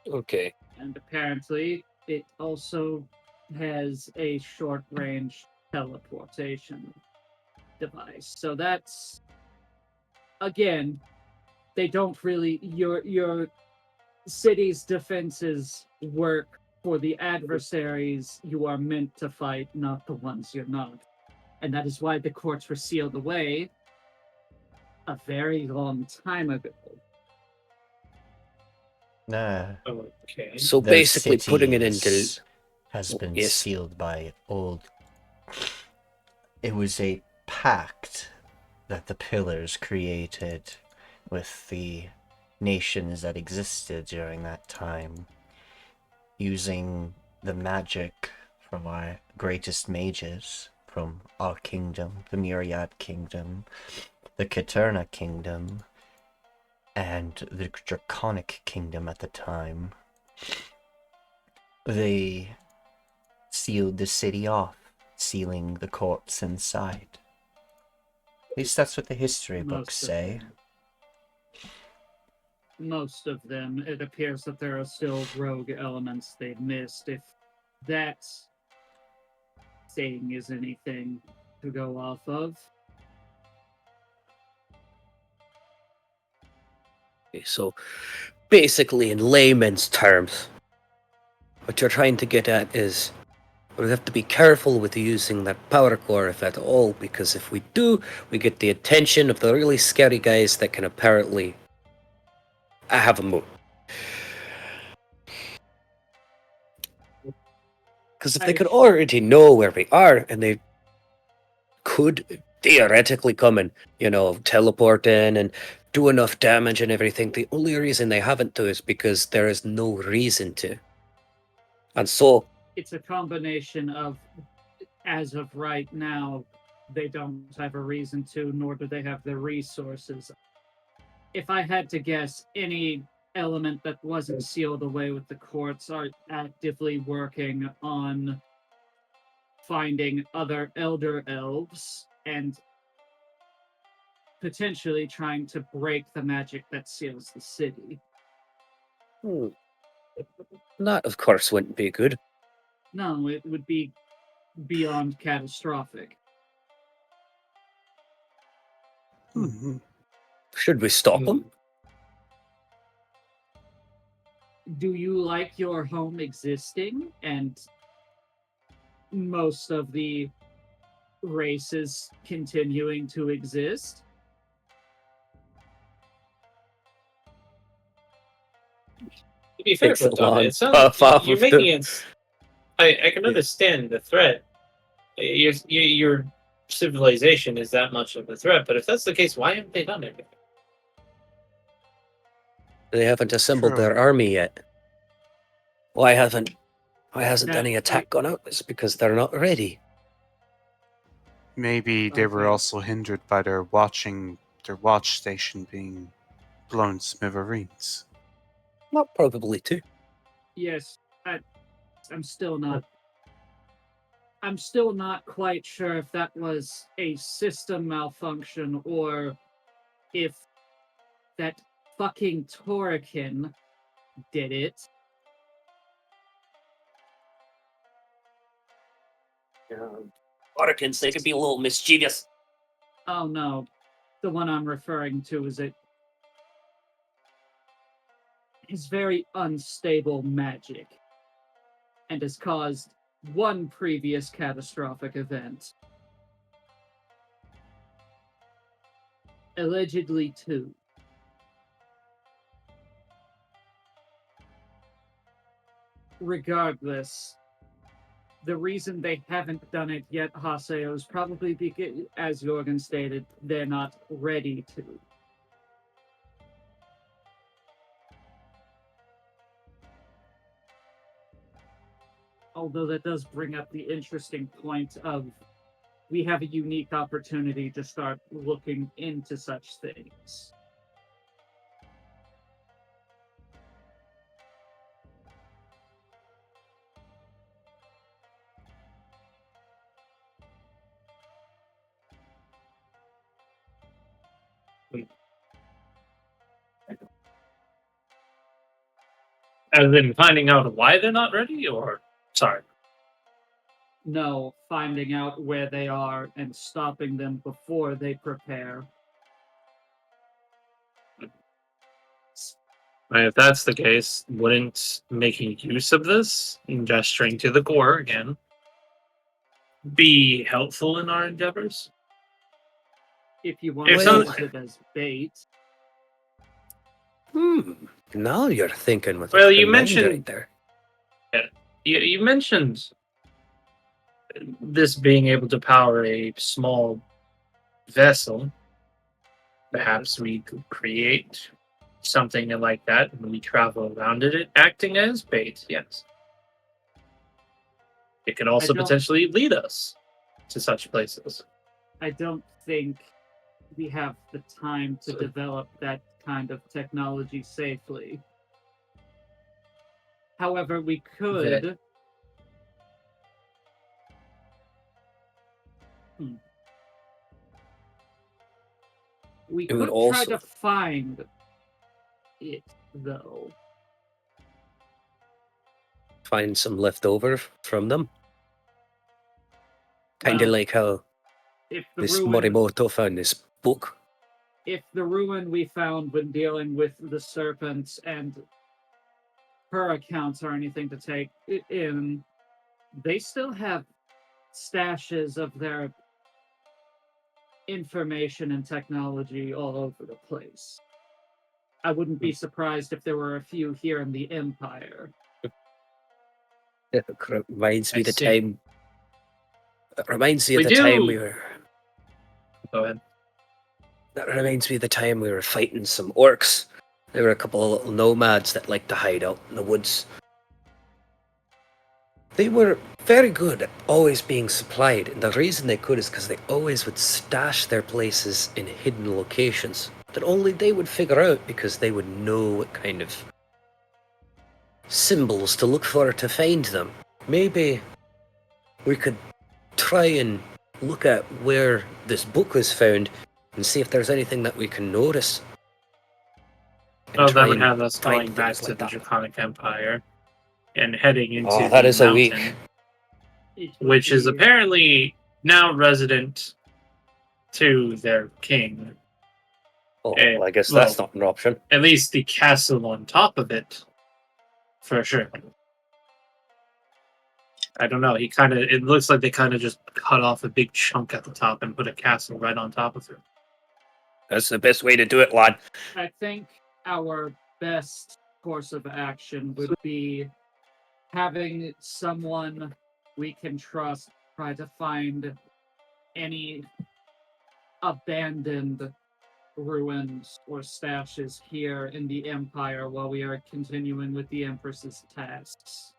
Okay. And apparently, it also has a short-range teleportation device. So that's, again, they don't really. Your city's defenses work for the adversaries you are meant to fight, not the ones you're not. And that is why the courts were sealed away a very long time ago. Nah. Okay. So The basically putting it into... cities has been yes. sealed by old... It was a pact that the Pillars created with the nations that existed during that time, using the magic from our greatest mages from our kingdom, the Myriad Kingdom, the Caterna Kingdom, and the Draconic Kingdom at the time. They sealed the city off, sealing the courts inside. At least that's what the history books say. Most of them, it appears that there are still rogue elements they've missed. If that saying is anything to go off of. Okay, so basically in layman's terms, what you're trying to get at is we have to be careful with using that power core, if at all, because if we do, we get the attention of the really scary guys that can apparently have a moon. Because if they could already know where we are, and they could theoretically come and, teleport in and do enough damage and everything, the only reason they haven't to is because there is no reason to. And so... It's a combination of as of right now, they don't have a reason to, nor do they have the resources. If I had to guess, any element that wasn't sealed away with the courts are actively working on finding other elder elves and potentially trying to break the magic that seals the city. That, of course, wouldn't be good. No, it would be beyond catastrophic. Should we stop them? Do you like your home existing and most of the races continuing to exist? To be fair, Takes a Photon, long it sounds puff off you're of making the- it. I can understand the threat. Your civilization is that much of a threat, but if that's the case, why haven't they done anything? They haven't assembled True. their army yet. Why hasn't That- any attack gone out? It's because they're not ready. Maybe they were Okay. also hindered by their watch station being blown to smithereens. Not probably too. Yes, I'm still not. I'm still not quite sure if that was a system malfunction or if that fucking Torikin did it. Oricans, they could be a little mischievous. Oh no, the one I'm referring to is very unstable magic and has caused one previous catastrophic event. Allegedly two. Regardless, the reason they haven't done it yet, Haseo, is probably because, as Jørgen stated, they're not ready to. Although that does bring up the interesting point of we have a unique opportunity to start looking into such things. As in finding out why they're not ready, or sorry. No, finding out where they are and stopping them before they prepare. If that's the case, wouldn't making use of this and gesturing to the core again be helpful in our endeavors? If you want If to some- use it as bait. Now you're thinking with Well, a you mind mentioned- right there. You mentioned this being able to power a small vessel. Perhaps we could create something like that and we travel around it, acting as bait, yes. It could also don't- potentially lead us to such places. I don't think we have the time to develop that kind of technology safely. However, we could. We It would could try also- to find it, though. Find some leftover from them. Kind of Well, like how If the this ruin, Morimoto found this book. if the ruin we found when dealing with the serpents and her accounts are anything to take in, they still have stashes of their information and technology all over the place. I wouldn't be surprised if there were a few here in the Empire. It reminds me I the see. time. It reminds me of We the time do- we were. Go ahead. That reminds me of the time we were fighting some orcs. There were a couple of little nomads that liked to hide out in the woods. They were very good at always being supplied, and the reason they could is because they always would stash their places in hidden locations that only they would figure out because they would know what kind of symbols to look for to find them. Maybe we could try and look at where this book was found and see if there's anything that we can notice. And Well, that try would and have us find going back things to like the that. Draconic Empire and heading into Oh, that the is a mountain, week. which is apparently now resident to their king. Oh, Eh, well, I guess well, that's not an option. At least the castle on top of it, for sure. I don't know. It looks like they kind of just cut off a big chunk at the top and put a castle right on top of it. That's the best way to do it, lad. I think our best course of action would be having someone we can trust try to find any abandoned ruins or stashes here in the Empire while we are continuing with the Empress's tasks.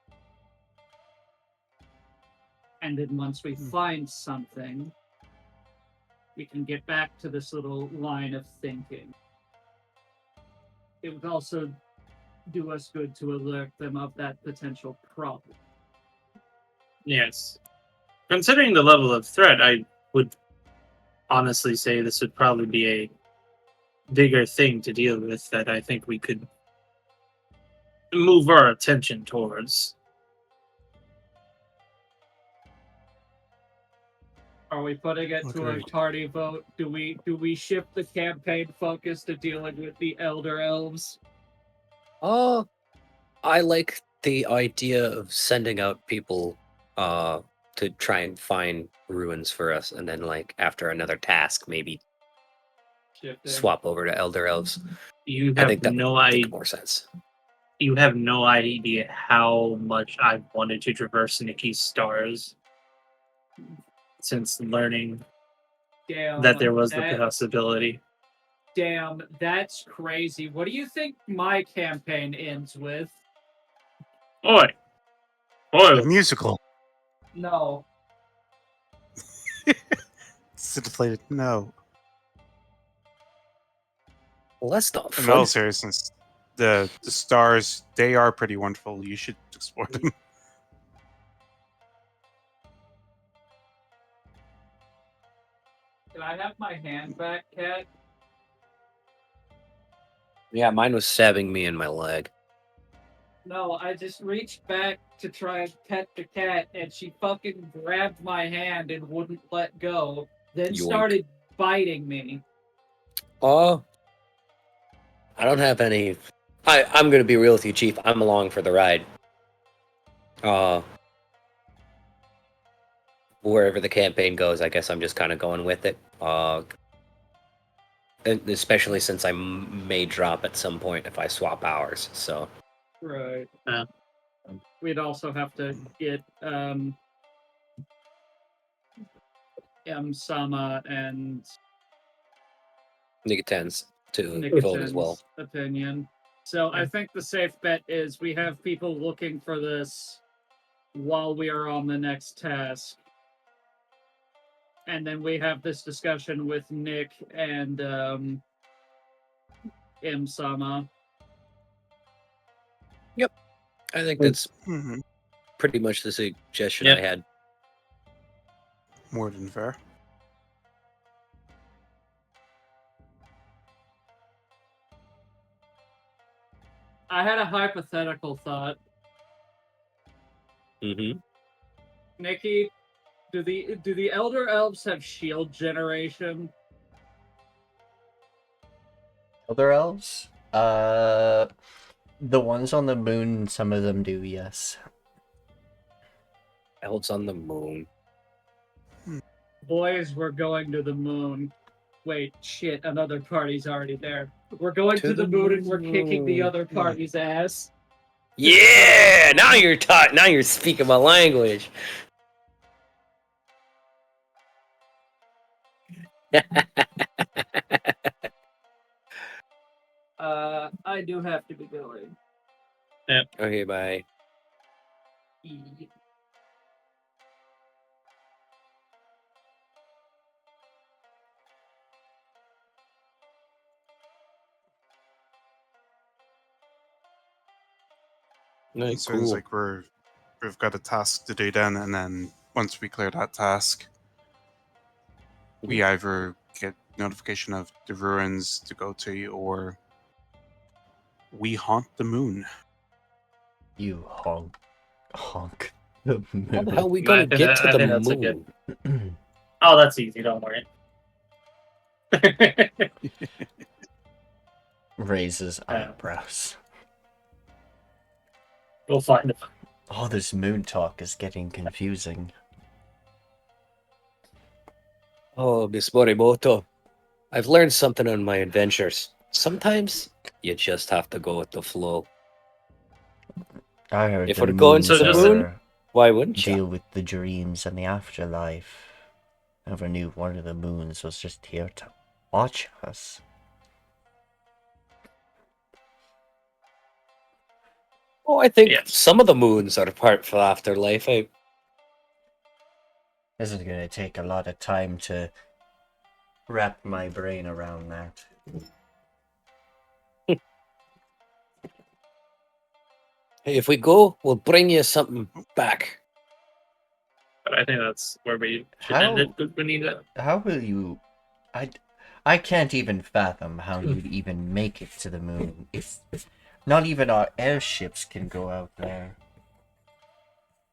And then once we find something, we can get back to this little line of thinking. It would also do us good to alert them of that potential problem. Yes. Considering the level of threat, I would honestly say this would probably be a bigger thing to deal with that I think we could move our attention towards. Are we putting it to a Agreed. party vote? Do we shift the campaign focus to dealing with the Elder Elves? Oh, I like the idea of sending out people to try and find ruins for us, and then like after another task, maybe Shifting. swap over to Elder Elves. You I have think that no would idea. make more sense. You have no idea how much I've wanted to traverse Nikki's stars since learning Damn, that there was the possibility. Damn, that's crazy. What do you think my campaign ends with? Oi! The Oi! musical. No. Scintillated. No. Well, that's not In fun. all seriousness, the stars, they are pretty wonderful. You should explore them. Can I have my hand back, Cat? Yeah, mine was stabbing me in my leg. No, I just reached back to try and pet the cat, and she fucking grabbed my hand and wouldn't let go. Then Yoink. started biting me. Oh, I don't have any. I'm gonna be real with you, Chief. I'm along for the ride. Wherever the campaign goes, I guess I'm just kind of going with it. And especially since I may drop at some point if I swap hours. So Right. Yeah. We'd also have to get Sama and Nikityn's to vote as well. Nikityn's opinion. So I think the safe bet is we have people looking for this while we are on the next task. And then we have this discussion with Nick and Sama. I think that's Mhm. pretty much the suggestion Yep. I had. More than fair. I had a hypothetical thought. Mm-hmm. Nikki, do the Elder Elves have shield generation? Other elves? The ones on the moon, some of them do, yes. Elves on the moon. Boys, we're going to the moon. Wait, shit, another party's already there. We're going to the moon and we're kicking the other party's ass. Yeah! Now you're Now you're speaking my language. I do have to be going. Okay, bye. It sounds like we've got a task to do then, and then once we clear that task, we either get notification of the ruins to go to, or we haunt the moon. You honk the How the moon. hell are we gonna I get to the think that's a moon? good- Oh, that's easy. Don't worry. Raises eyebrows. We'll find it. Oh, this moon talk is getting confusing. Oh, Miss Morimoto, I've learned something on my adventures. Sometimes you just have to go with the flow. I heard If the we're going to the moons moon, are- Why wouldn't you? deal with the dreams and the afterlife. Never knew one of the moons was just here to watch us. Oh, I think Yeah. some of the moons are part for afterlife. This is gonna take a lot of time to wrap my brain around that. Hey, if we go, we'll bring you something back. But I think that's where we should How- end it. We need it. How will you... I can't even fathom how you'd even make it to the moon. If not even our airships can go out there.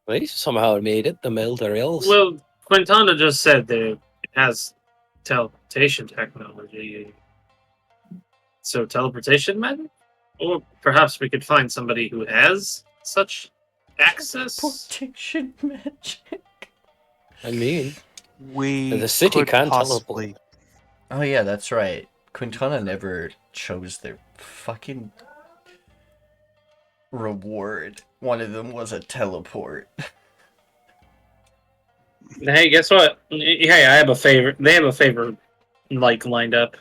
They somehow made it, the Elder Elves. Well, Quintana just said that it has teleportation technology. So teleportation magic? Or perhaps we could find somebody who has such access. Protection magic. I mean, We the city could can possibly. Oh yeah, that's right. Quintana never chose their fucking reward. One of them was a teleport. Hey, guess what? Hey, I have a favorite. They have a favorite like lined up.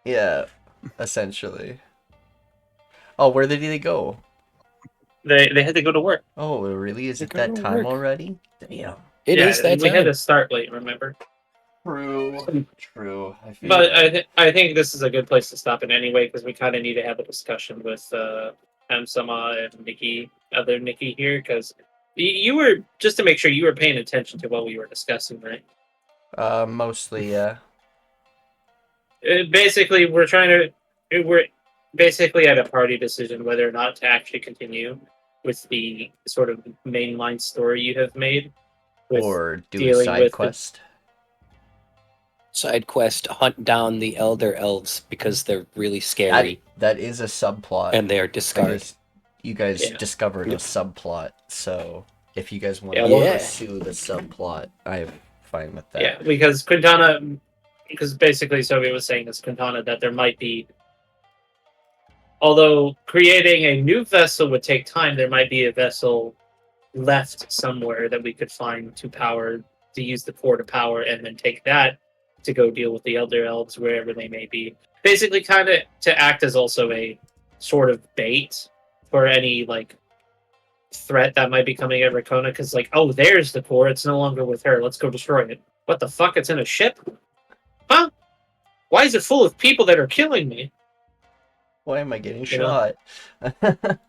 Yeah, essentially. Oh, where did they go? They had to go to work. Oh, really? Is They're it that gonna time work. already? Damn. it is that we had time. to start late. Remember? True. True. I feel But I think this is a good place to stop it anyway because we kind of need to have a discussion with Amsama and other Nikki here because you were just to make sure you were paying attention to what we were discussing, right? mostly, yeah. Basically, we're basically at a party decision whether or not to actually continue with the sort of mainline story you have made. With Or do a dealing side with the- quest. Side quest: hunt down the Elder Elves because they're really That, scary that is a subplot. and they're I discarded. guess you guys Yeah. discovered a Yep. subplot, so if you guys want Yeah, to well- pursue the subplot, I'm fine with that. Yeah, because basically Sophie was saying this Quintana that there might be, although creating a new vessel would take time, there might be a vessel left somewhere that we could find to use the core to power, and then take that to go deal with the Elder Elves wherever they may be. Basically, kind of to act as also a sort of bait for any like threat that might be coming at Rakona, because like, oh, there's the core. It's no longer with her. Let's go destroy it. What the fuck? It's in a ship? Huh? Why is it full of people that are killing me? Why am I getting You know? shot?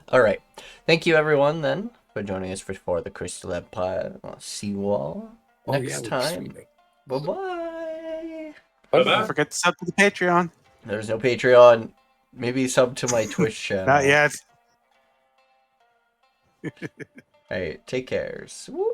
All right. Thank you, everyone, then, for joining us for the Crystal Empire. I'll see you all Oh, yeah, next we're time. streaming. Bye-bye. Bye-bye. Don't forget to sub to the Patreon. There's no Patreon. Maybe sub to my Twitch channel. Not yet. All right, take care. Woo!